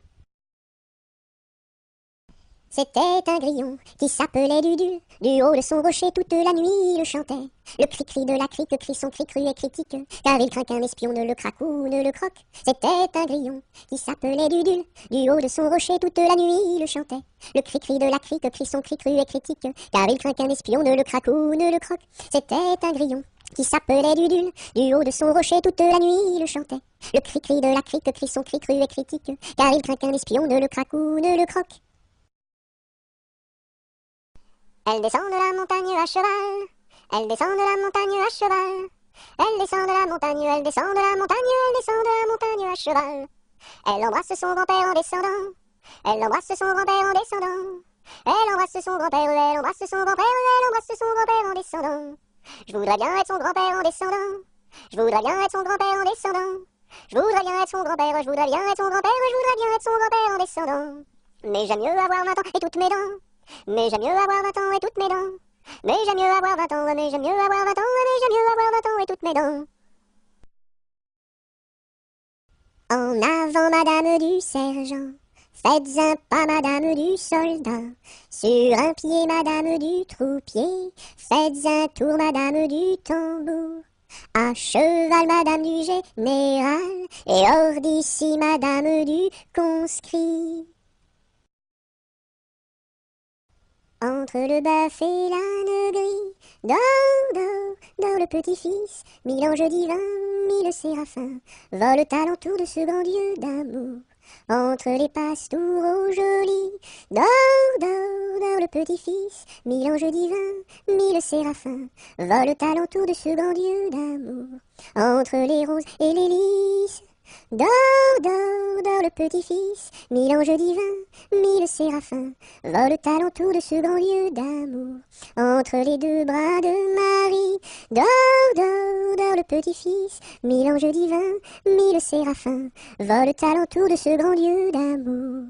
C'était un grillon qui s'appelait Dudule. Du haut de son rocher toute la nuit il le chantait. Le cri-cri de la crique crie son cri cru et critique, car il craint qu'un espion ne le craque ou ne le croque. C'était un grillon qui s'appelait Dudule. Du haut de son rocher toute la nuit il le chantait. Le cri-cri de la crique crie son cri cru et critique, car il craint qu'un espion ne le craque ou ne le croque. C'était un grillon qui s'appelait Dudule. Du haut de son rocher toute la nuit il chantait. Le cri-cri de la crique crie son cri cru et critique, car il craint qu'un espion ne le craque ou ne le croque. Elle descend de la montagne à cheval, elle descend de la montagne à cheval. Elle descend de la montagne, elle descend de la montagne, elle descend de la montagne à cheval. Elle embrasse son grand-père en descendant, elle embrasse son grand-père en descendant. Elle embrasse son grand-père, elle embrasse son grand-père, elle embrasse son grand-père en descendant. Je voudrais bien être son grand-père en descendant, je voudrais bien être son grand-père en descendant. Je voudrais bien être son grand-père, je voudrais bien être son grand-père, je voudrais bien être son grand-père en descendant. Mais j'aime mieux avoir 20 ans et toutes mes dents, mais j'aime mieux avoir 20 ans et toutes mes dents. Mais j'aime mieux avoir 20 ans, mais j'aime mieux avoir 20 ans, mais j'aime mieux avoir 20 ans et toutes mes dents. En avant, madame du sergent, faites un pas, madame du soldat. Sur un pied, madame du troupier, faites un tour, madame du tambour. À cheval, madame du général, et hors d'ici, madame du conscrit. Entre le bœuf et l'âne gris, dors, dors, dors le petit-fils, mille anges divins, mille séraphins, volent alentour de ce grand Dieu d'amour. Entre les pastoureaux jolis, dors, dors, dors le petit-fils, mille anges divins, mille séraphins, volent alentour de ce grand Dieu d'amour. Entre les roses et les lys, dors, dors, dors le petit-fils, mille anges divins, mille séraphins, volent alentour de ce grand lieu d'amour. Entre les deux bras de Marie, dors, dors, dors le petit-fils, mille anges divins, mille séraphins, volent alentour de ce grand lieu d'amour.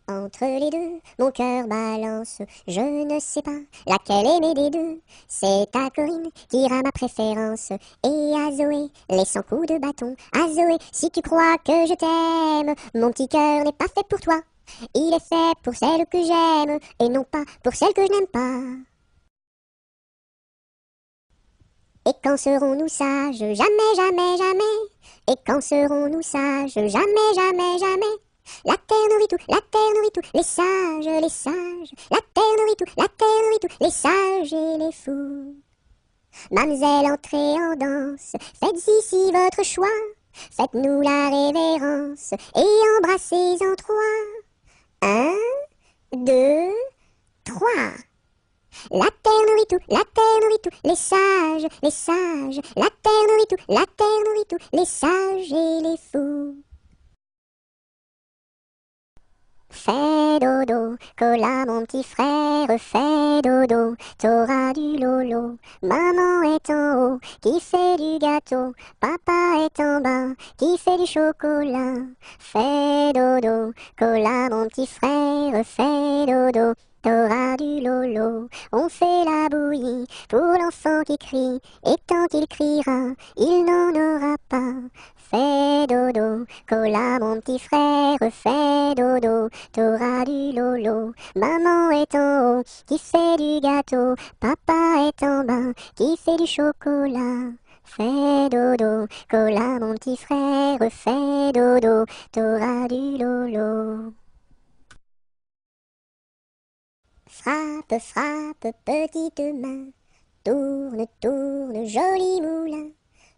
Entre les deux, mon cœur balance, je ne sais pas laquelle aimer des deux. C'est à Corinne qui ira ma préférence, et à Zoé, les 100 coups de bâton. À Zoé, si tu crois que je t'aime, mon petit cœur n'est pas fait pour toi. Il est fait pour celle que j'aime, et non pas pour celle que je n'aime pas. Et quand serons-nous sages? Jamais, jamais, jamais. Et quand serons-nous sages? Jamais, jamais, jamais. La terre nourrit tout, la terre nourrit tout, les sages, les sages. La terre nourrit tout, la terre nourrit tout, les sages et les fous. Mademoiselle, entrez en danse, faites ici votre choix. Faites-nous la révérence et embrassez en trois. 1, 2, 3. La terre nourrit tout, la terre nourrit tout, les sages, les sages. La terre nourrit tout, la terre nourrit tout, les sages et les fous. Fais dodo, cola mon petit frère, fais dodo, t'auras du lolo. Maman est en haut, qui fait du gâteau, papa est en bas, qui fait du chocolat. Fais dodo, cola mon petit frère, fais dodo, t'auras du lolo. On fait la bouillie pour l'enfant qui crie, et tant qu'il criera, il n'en aura pas. Fais dodo, cola mon petit frère, fais dodo, t'auras du lolo. Maman est en haut, qui fait du gâteau, papa est en bas, qui fait du chocolat. Fais dodo, cola mon petit frère, fais dodo, t'auras du lolo. Frappe, frappe, petite main, tourne, tourne, joli moulin.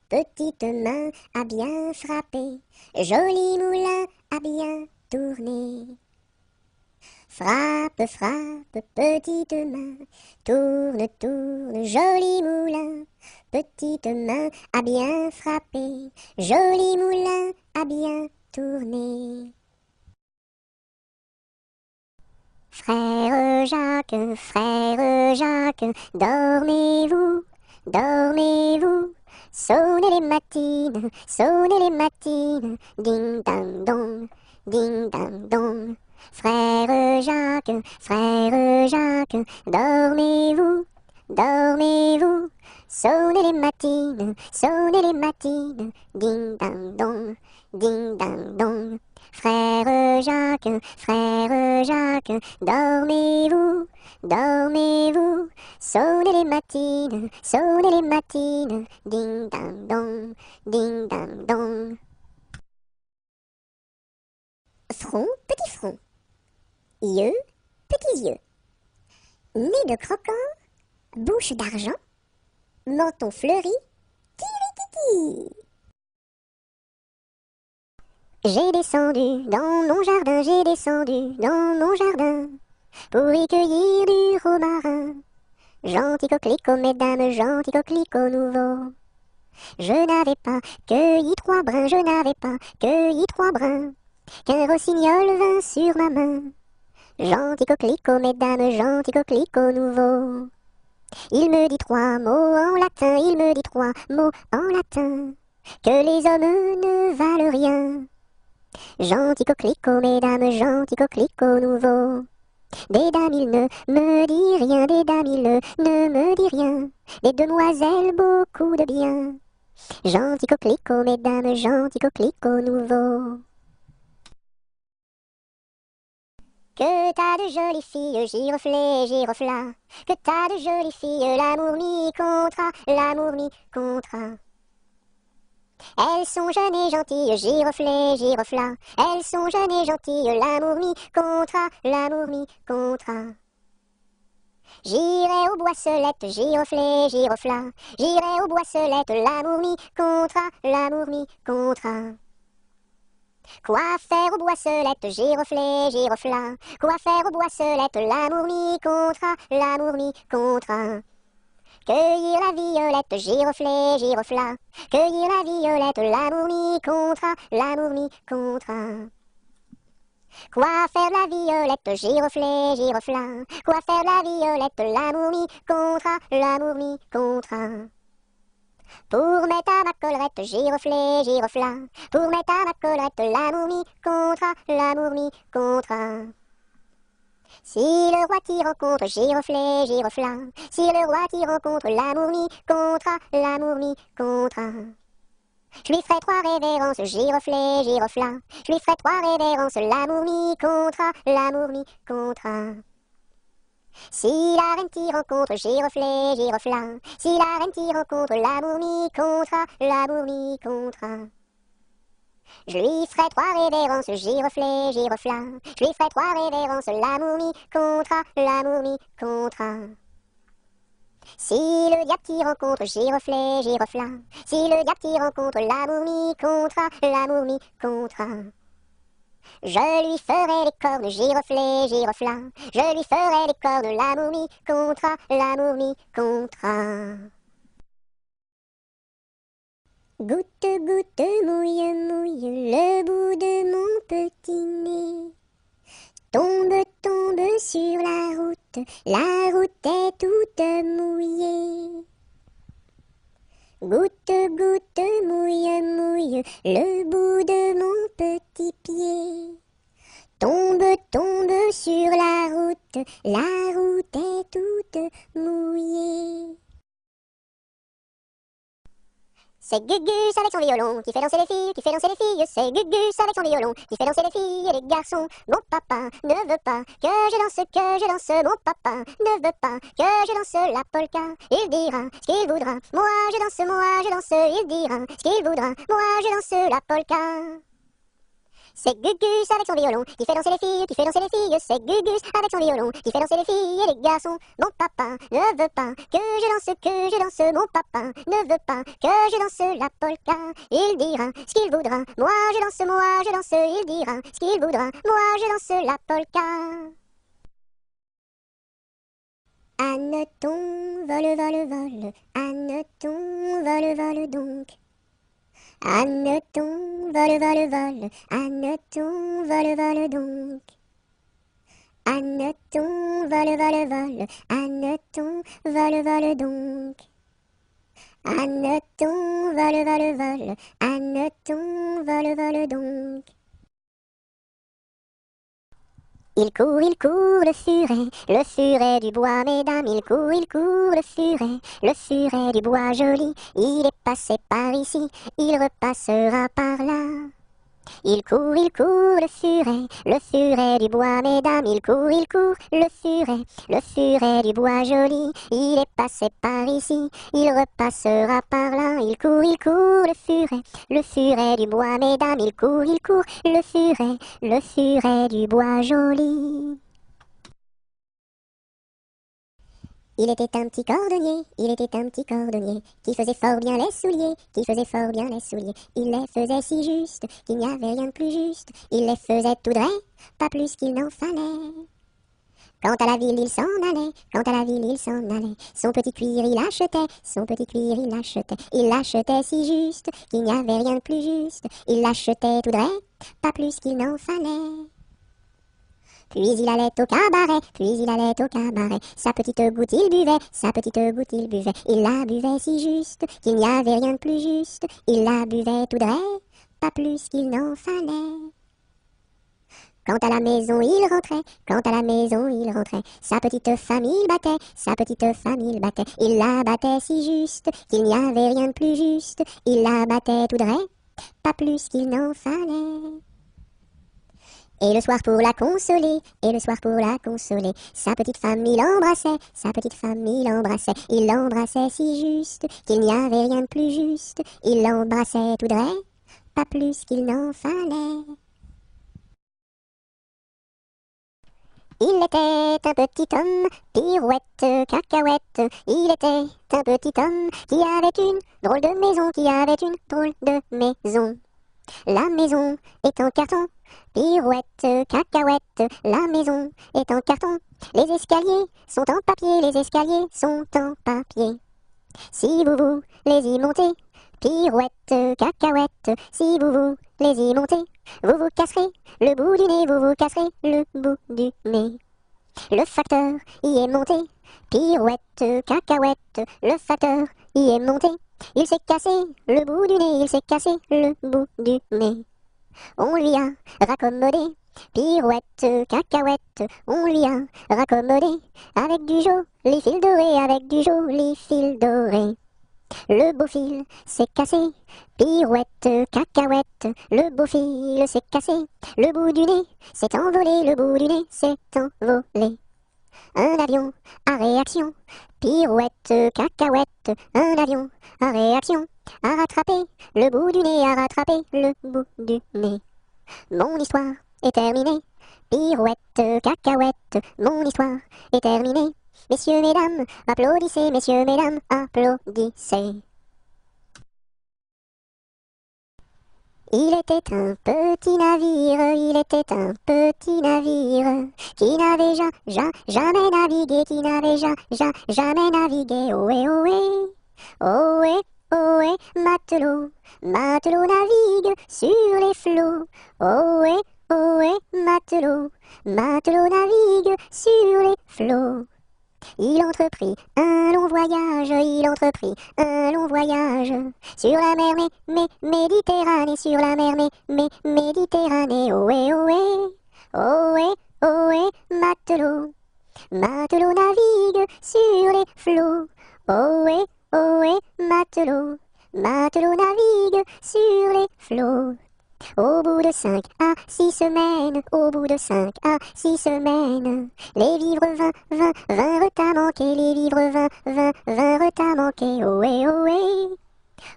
Petite main a bien frappé, joli moulin a bien tourné. Frappe, frappe, petite main, tourne, tourne, joli moulin. Petite main a bien frappé, joli moulin a bien tourné. Frère Jacques, dormez-vous, dormez-vous. Sonnez les matines, ding dang dong, ding dang dong. Frère Jacques, dormez-vous, dormez-vous. Sonnez les matines, ding dang dong, ding dang dong. Frère Jacques, dormez-vous, dormez-vous. Sonnez les matines, ding dang dong, ding dang dong. Front, petit front. Yeux, petits yeux. Nez de croquant, bouche d'argent, menton fleuri, kiri-kiki. J'ai descendu dans mon jardin, j'ai descendu dans mon jardin, pour y cueillir du romarin. Gentil coquelicot, mesdames, gentil coquelicot nouveau. Je n'avais pas cueilli 3 brins, je n'avais pas cueilli 3 brins, qu'un rossignol vint sur ma main. Gentil coquelicot, mesdames, gentil coquelicot nouveau. Il me dit 3 mots en latin, il me dit 3 mots en latin, que les hommes ne valent rien. Gentil coquelicot, mesdames, gentil coquelicot nouveau. Des dames, il ne me dit rien, des dames, il ne me dit rien, des demoiselles, beaucoup de bien. Gentil coquelicot, mesdames, gentil coquelicot nouveau. Que t'as de jolies filles, giroflées, girofla. Que t'as de jolies filles, l'amour mi contra, l'amour mi contra. Elles sont jeunes et gentilles, giroflées, girofla. Elles sont jeunes et gentilles, l'amour mi contra, l'amour mi contra. J'irai aux boisselettes, giroflées, girofla. J'irai aux boisselettes, l'amour mi contra, l'amour mi contra. Quoi faire aux boisselettes, giroflées, girofla? Quoi faire aux boisselettes, l'amour mi contra, l'amour mi contra. Cueillir la violette, giroflée, girofla. Cueillir la violette, l'amour mi contra, l'amour mi contra. Quoi faire de la violette, giroflée, girofla? Quoi faire de la violette, l'amour mi contra, l'amour mi contra. Pour mettre à ma collerette, giroflée, girofla. Pour mettre à ma collerette, l'amour mi contra, l'amour mi contra. Si le roi t'y rencontre, giroflée, girofla. Si le roi t'y rencontre, l'amour mi contra, l'amour mi contra. Je lui ferai 3 révérences, giroflée, girofla. Je lui ferai 3 révérences, l'amour mi contra, l'amour mi contra. Si la reine t'y rencontre, giroflée, girofla. Si la reine t'y rencontre, l'amour mi contra, l'amour mi contra. Je lui ferai 3 révérences, giroflée, girofla. Je lui ferai 3 révérences, l'amour mi contra, l'amour mi contra. Si le diable t'y rencontre, giroflée, girofla. Si le diable t'y rencontre, l'amour mi contra, l'amour mi contra. Je lui ferai les cornes, giroflée, girofla. Je lui ferai les cornes, l'amour mi contra, l'amour mi contra. Goutte, goutte, mouille, mouille, le bout de mon petit nez. Tombe, tombe sur la route est toute mouillée. Goutte, goutte, mouille, mouille, le bout de mon petit pied. Tombe, tombe sur la route est toute mouillée. C'est Gugus avec son violon qui fait danser les filles, qui fait danser les filles. C'est Gugus avec son violon qui fait danser les filles et les garçons. Mon papa ne veut pas que je danse. Mon papa ne veut pas que je danse la polka. Il dira ce qu'il voudra. Moi je danse. Il dira ce qu'il voudra. Moi je danse la polka. C'est Gugus avec son violon qui fait danser les filles, qui fait danser les filles. C'est Gugus avec son violon qui fait danser les filles et les garçons. Mon papa ne veut pas que je danse. Mon papa ne veut pas que je danse la polka. Il dira ce qu'il voudra. Moi je danse. Il dira ce qu'il voudra. Moi je danse la polka. Anneton, vole, vole, vole. Anneton, vole, vole donc. Anneton, vole, vole, vole. Anneton, vole, vole donc. Anneton, vole, vole, vole. Anneton, vole, vole donc. Anneton, vole, vole, vole. Anneton, vole, vole donc. Il court, le furet du bois, mesdames. Il court, le furet du bois joli. Il est passé par ici, il repassera par là. Il court, le furet du bois, mesdames. Il court, le furet du bois joli. Il est passé par ici, il repassera par là. Il court, le furet du bois, mesdames. Il court, le furet du bois joli. Il était un petit cordonnier, il était un petit cordonnier, qui faisait fort bien les souliers, qui faisait fort bien les souliers. Il les faisait si juste, qu'il n'y avait rien de plus juste. Il les faisait tout droit, pas plus qu'il n'en fallait. Quant à la ville, il s'en allait, quant à la ville, il s'en allait. Son petit cuir, il achetait, son petit cuir, il achetait. Il l'achetait si juste, qu'il n'y avait rien de plus juste. Il l'achetait tout droit, pas plus qu'il n'en fallait. Puis il allait au cabaret, puis il allait au cabaret. Sa petite goutte il buvait, sa petite goutte il buvait. Il la buvait si juste, qu'il n'y avait rien de plus juste. Il la buvait tout droit, pas plus qu'il n'en fallait. Quant à la maison il rentrait, quant à la maison il rentrait. Sa petite famille battait, sa petite famille battait. Il la battait si juste, qu'il n'y avait rien de plus juste. Il la battait tout droit, pas plus qu'il n'en fallait. Et le soir pour la consoler, et le soir pour la consoler, sa petite femme il embrassait, sa petite femme il embrassait. Il l'embrassait si juste, qu'il n'y avait rien de plus juste. Il l'embrassait tout droit, pas plus qu'il n'en fallait. Il était un petit homme, pirouette, cacahuète. Il était un petit homme qui avait une drôle de maison, qui avait une drôle de maison. La maison est en carton, pirouette, cacahuète. La maison est en carton. Les escaliers sont en papier, les escaliers sont en papier. Si vous voulez y monter, pirouette, cacahuète. Si vous voulez y monter, vous vous casserez le bout du nez, vous vous casserez le bout du nez. Le facteur y est monté, pirouette, cacahuète. Le facteur y est monté. Il s'est cassé le bout du nez, il s'est cassé le bout du nez. On lui a raccommodé, pirouette, cacahuète. On lui a raccommodé, avec du joli fil doré, avec du joli fil doré. Le beau fil s'est cassé, pirouette, cacahuète. Le beau fil s'est cassé, le bout du nez s'est envolé, le bout du nez s'est envolé. Un avion à réaction, pirouette, cacahuète. Un avion à réaction, a rattrapé le bout du nez, a rattrapé le bout du nez. Mon histoire est terminée, pirouette, cacahuète. Mon histoire est terminée. Messieurs, mesdames, applaudissez, messieurs, mesdames, applaudissez. Il était un petit navire, il était un petit navire, qui n'avait jamais navigué, qui n'avait jamais navigué. Ohé, ohé, ohé, ohé, matelot, matelot navigue sur les flots. Ohé, ohé, matelot, matelot navigue sur les flots. Il entreprit un long voyage, il entreprit un long voyage sur la mer Méditerranée, sur la mer Méditerranée. Ohé, ohé, ohé, ohé, matelot, matelot navigue sur les flots. Ohé, ohé, matelot, matelot navigue sur les flots. Au bout de 5 à 6 semaines, au bout de 5 à 6 semaines, les vivres vinrent à manquer, les vivres vinrent à manquer. Ohé, ohé,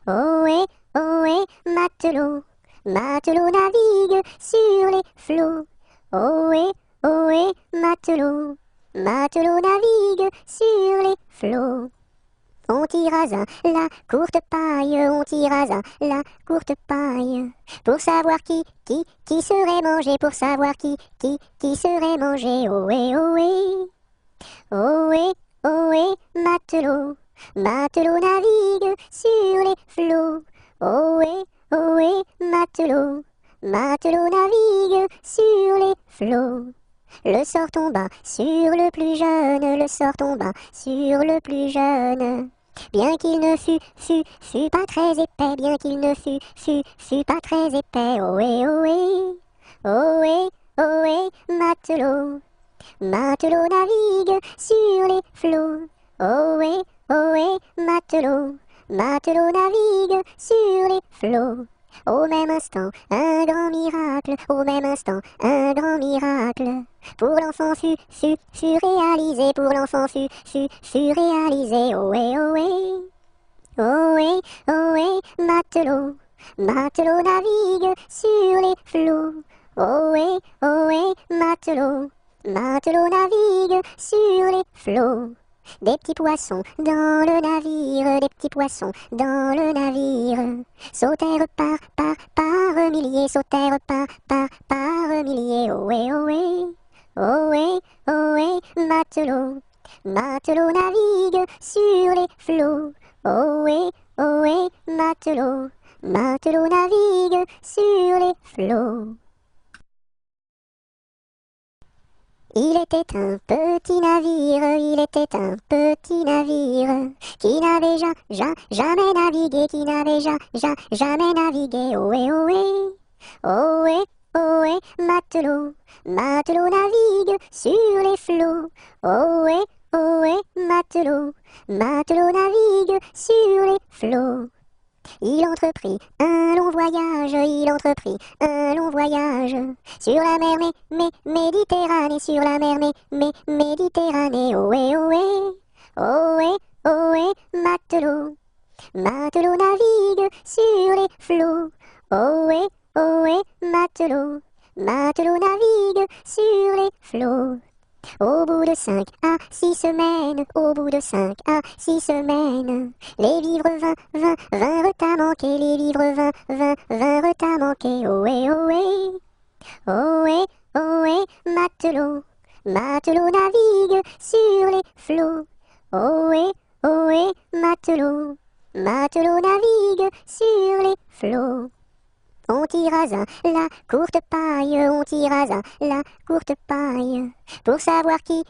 ohé, ohé, matelot, matelot navigue sur les flots. Ohé, ohé, matelot, matelot navigue sur les flots. On tira la courte paille, on tira la courte paille, pour savoir qui serait mangé, pour savoir qui serait mangé. Ohé, ohé, ohé, ohé, matelot, matelot navigue sur les flots. Ohé, ohé, matelot, matelot navigue sur les flots. Le sort tomba sur le plus jeune, le sort tomba sur le plus jeune. Bien qu'il ne fût pas très épais, bien qu'il ne fût pas très épais. Ohé, ohé, ohé, ohé, matelot, matelot navigue sur les flots. Ohé, ohé, matelot, matelot navigue sur les flots. Au même instant, un grand miracle, au même instant, un grand miracle. Pour l'enfant fut réalisé, pour l'enfant fut réalisé. Ohé, ohé, ohé, ohé, matelot, matelot navigue sur les flots. Ohé, ohé, matelot, matelot navigue sur les flots. Des petits poissons dans le navire, des petits poissons dans le navire. Sautèrent par milliers, sautèrent par milliers. Ohé, ohé, ohé, ohé, matelot. Matelot navigue sur les flots. Ohé, ohé, matelot. Matelot navigue sur les flots. Il était un petit navire, il était un petit navire qui n'avait jamais navigué, qui n'avait jamais navigué. Ohé, ohé, ohé, ohé, matelot, matelot navigue sur les flots. Ohé, ohé, matelot, matelot navigue sur les flots. Il entreprit un long voyage, il entreprit un long voyage sur la mer Méditerranée, sur la mer Méditerranée. Ohé, ohé, ohé, ohé, matelot, matelot navigue sur les flots. Ohé, ohé, matelot, matelot navigue sur les flots. Au bout de 5 à 6 semaines, au bout de 5 à 6 semaines, les vivres vinrent à manquer, les vivres vinrent à manquer. Ohé, ohé, ohé, ohé, matelot, matelot navigue sur les flots. Ohé, ohé, matelot, matelot navigue sur les flots. On tira la courte paille, on tira la courte paille, pour savoir qui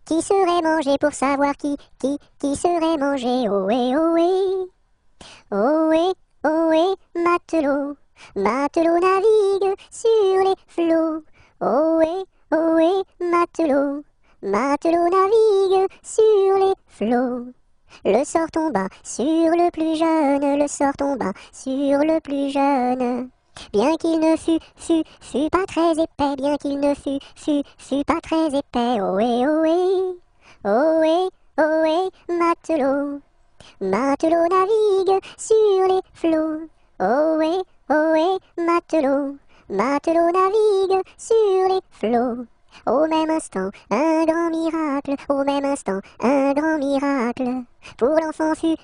serait mangé, pour savoir qui serait mangé. Ohé, ohé, ohé, ohé, matelot, matelot navigue sur les flots. Ohé, ohé, matelot, matelot navigue sur les flots. Le sort tomba sur le plus jeune, le sort tomba sur le plus jeune. Bien qu'il ne fût pas très épais, bien qu'il ne fût pas très épais. Ohé, ohé, ohé, ohé, matelot, matelot navigue sur les flots. Ohé, ohé, matelot, matelot navigue sur les flots. Au même instant, un grand miracle, au même instant, un grand miracle. Pour l'enfant fut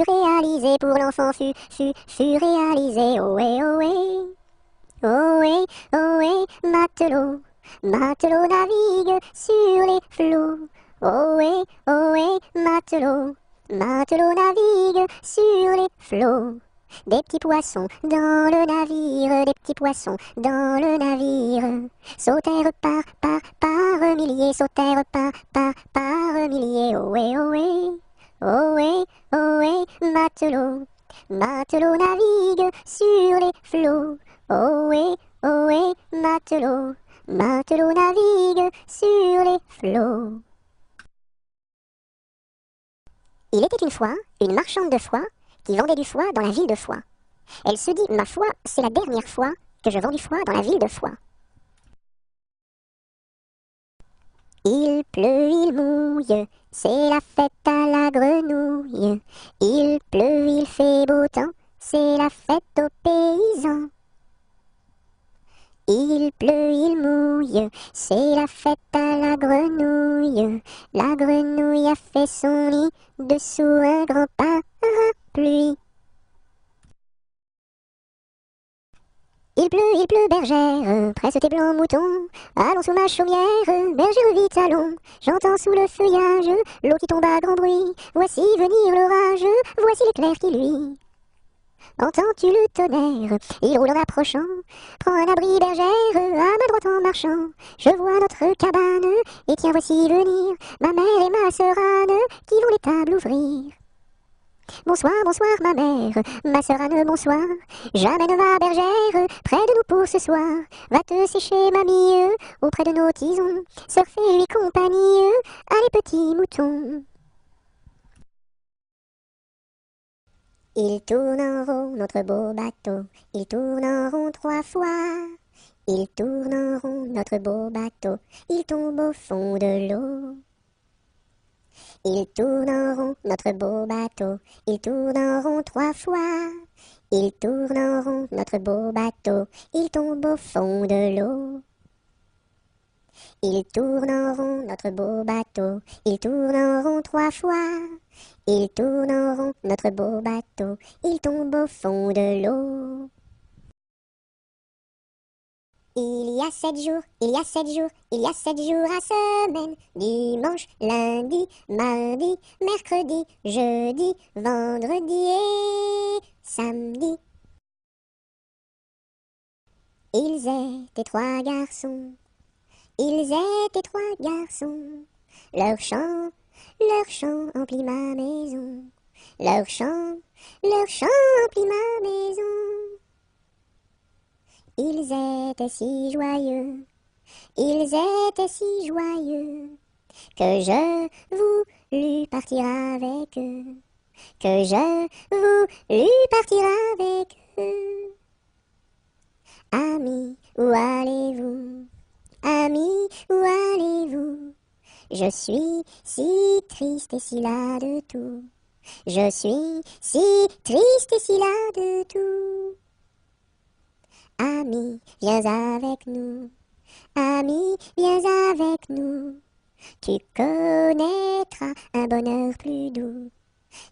réalisé, pour l'enfant fut réalisé. Ohé, ohé, ohé, ohé, matelot, matelot navigue sur les flots. Ohé, ohé, matelot, matelot navigue sur les flots. Des petits poissons dans le navire, des petits poissons dans le navire. Sautèrent par milliers, sautèrent par milliers. Ohé, ohé, ohé, ohé, matelot, matelot navigue sur les flots. Ohé, ohé, matelot, matelot navigue sur les flots. Il était une fois une marchande de foie qui vendait du foie dans la ville de Foix. Elle se dit, ma foi, c'est la dernière fois que je vends du foie dans la ville de Foix. Il pleut, il mouille, c'est la fête à la grenouille. Il pleut, il fait beau temps, c'est la fête aux paysans. Il pleut, il mouille, c'est la fête à la grenouille. La grenouille a fait son nid dessous un grand parapluie. Il pleut, bergère, presse tes blancs moutons. Allons sous ma chaumière, bergère vite allons. J'entends sous le feuillage l'eau qui tombe à grand bruit. Voici venir l'orage, voici l'éclair qui luit. Entends-tu le tonnerre? Il roule en approchant. Prends un abri, bergère, à ma droite en marchant. Je vois notre cabane, et tiens voici venir ma mère et ma sœur Anne, qui vont les tables ouvrir. Bonsoir, bonsoir ma mère, ma sœur Anne, bonsoir. J'amène ma bergère près de nous pour ce soir. Va te sécher mamie, auprès de nos tisons. Surfer lui compagnie, allez petits moutons. Il tourne en rond notre beau bateau, il tourne en rond 3 fois. Il tourne en rond notre beau bateau, il tombe au fond de l'eau. Il tourne en rond notre beau bateau, il tourne en rond 3 fois. Il tourne en rond notre beau bateau, il tombe au fond de l'eau. Il tourne en rond notre beau bateau, il tourne en rond 3 fois. Il tourne en rond notre beau bateau, il tombe au fond de l'eau. Il y a 7 jours, il y a 7 jours, il y a 7 jours à semaine. Dimanche, lundi, mardi, mercredi, jeudi, vendredi et samedi. Ils étaient 3 garçons, ils étaient 3 garçons. Leur chant emplit ma maison. Leur chant emplit ma maison. Ils étaient si joyeux, ils étaient si joyeux, que je voulus partir avec eux, que je voulus partir avec eux. Amis, où allez-vous? Amis, où allez-vous? Je suis si triste et si las de tout. Je suis si triste et si las de tout. Ami, viens avec nous. Ami, viens avec nous. Tu connaîtras un bonheur plus doux.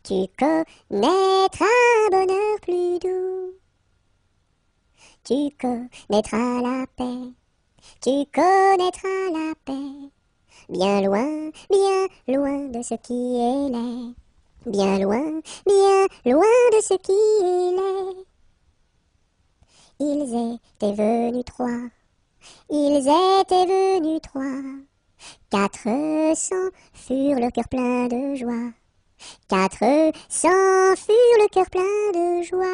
Tu connaîtras un bonheur plus doux. Tu connaîtras la paix. Tu connaîtras la paix. Bien loin de ce qui est laid. Bien loin de ce qui est laid. Ils étaient venus 3, ils étaient venus 3. 400 furent le cœur plein de joie. 400 furent le cœur plein de joie.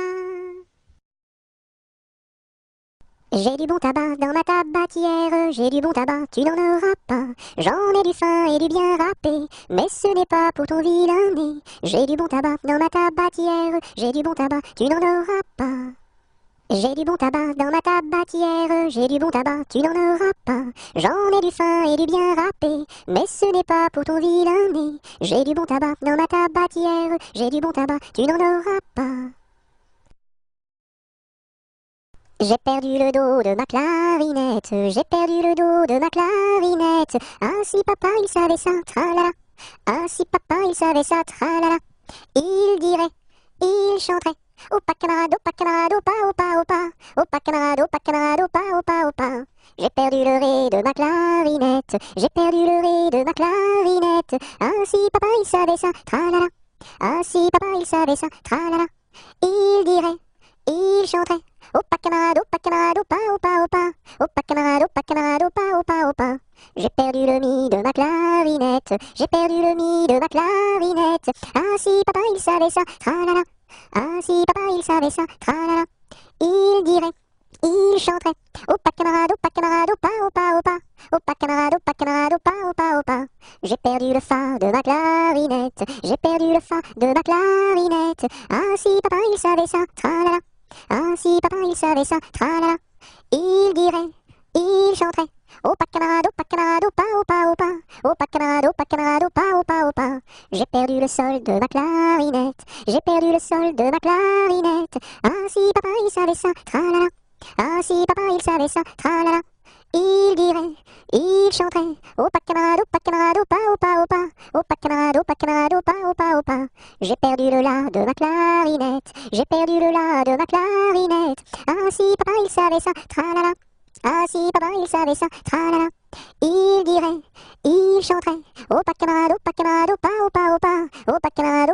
J'ai du bon tabac dans ma tabatière, j'ai du bon tabac, tu n'en auras pas. J'en ai du fin et du bien râpé, mais ce n'est pas pour ton vilain nez. J'ai du bon tabac dans ma tabatière, j'ai du bon tabac, tu n'en auras pas. J'ai du bon tabac dans ma tabatière, j'ai du bon tabac, tu n'en auras pas. J'en ai du fin et du bien râpé, mais ce n'est pas pour ton vilain nez. J'ai du bon tabac dans ma tabatière, j'ai du bon tabac, tu n'en auras pas. J'ai perdu le dos de ma clarinette, j'ai perdu le dos de ma clarinette. Ah si papa il savait ça, tralala. Ah si papa il savait ça, tralala. Il dirait, il chanterait. Opa camarade, opa camarade, opa, opa, opa. Opa camarade, opa camarade, opa, opa, opa. J'ai perdu le ré de ma clarinette, j'ai perdu le ré de ma clarinette. Ah si papa il savait ça, tralala. Ah si papa il savait ça, tralala. Il dirait, il chanterait. Opa camarade, opa, opa, opa. Opa camarade, opa, opa, opa. J'ai perdu le mi de ma clarinette, j'ai perdu le mi de ma clarinette. Ah si papa il savait ça, tralala. Ah si papa il savait ça, tralala. Il dirait, il chanterait. Opa camarade, opa, opa, opa. Opa camarade, opa, opa, opa. J'ai perdu le fa de ma clarinette, j'ai perdu le fa de ma clarinette. Ah si papa il savait ça, tralala. Ah si papa il savait ça, tralala. Il dirait, il chanterait. Opa camarade, opa, opa, opa. Opa camarade, opa, opa, opa. J'ai perdu le sol de ma clarinette, j'ai perdu le sol de ma clarinette. Ah si papa il savait ça, tralala. Ah si papa il savait ça, tralala. Il dirait, il chanterait. Opa camarade, opa, opa, opa. Opa camarade, opa, opa, opa. J'ai perdu le la de ma clarinette, j'ai perdu le la de ma clarinette. Ah si papa il savait ça, tralala. Ah si papa il savait ça, tralala. Il dirait, il chanterait. Opa camarade, opa, opa, opa. Opa camarade,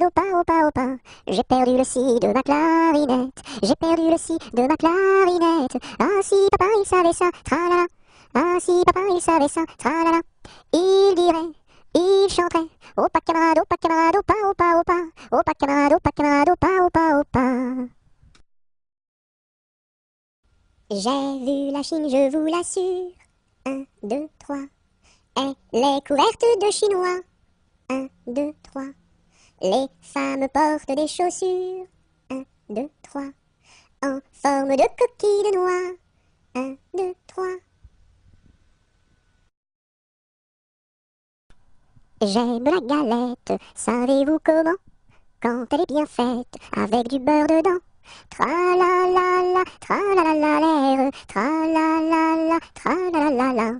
opa, opa, opa. J'ai perdu le si de ma clarinette, j'ai perdu le si de ma clarinette. Ah si papa il savait ça, tralala. Ah si papa il savait ça, tralala. Il dirait, il chanterait. Opa camarade, opa, opa, opa. Opa camarade, opa, opa. J'ai vu la Chine, je vous l'assure. 1, 2, 3. Elle est couverte de chinois. 1, 2, 3. Les femmes portent des chaussures. 1, 2, 3. En forme de coquille de noix. 1, 2, 3. J'aime la galette, savez-vous comment? Quand elle est bien faite, avec du beurre dedans. Tra-la-la-la, tra-la-la-la l'air, tra-la-la-la, tra-la-la-la.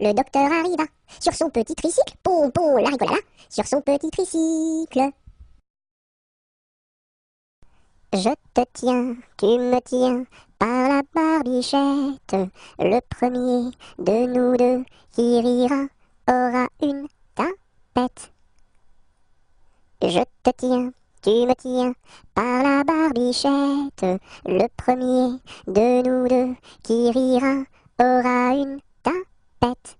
Le docteur arriva sur son petit tricycle, pom pom la rigolala, sur son petit tricycle. Je te tiens, tu me tiens, par la barbichette. Le premier de nous deux qui rira aura une tapette. Je te tiens, tu me tiens, par la barbichette. Le premier de nous deux qui rira aura une tapette.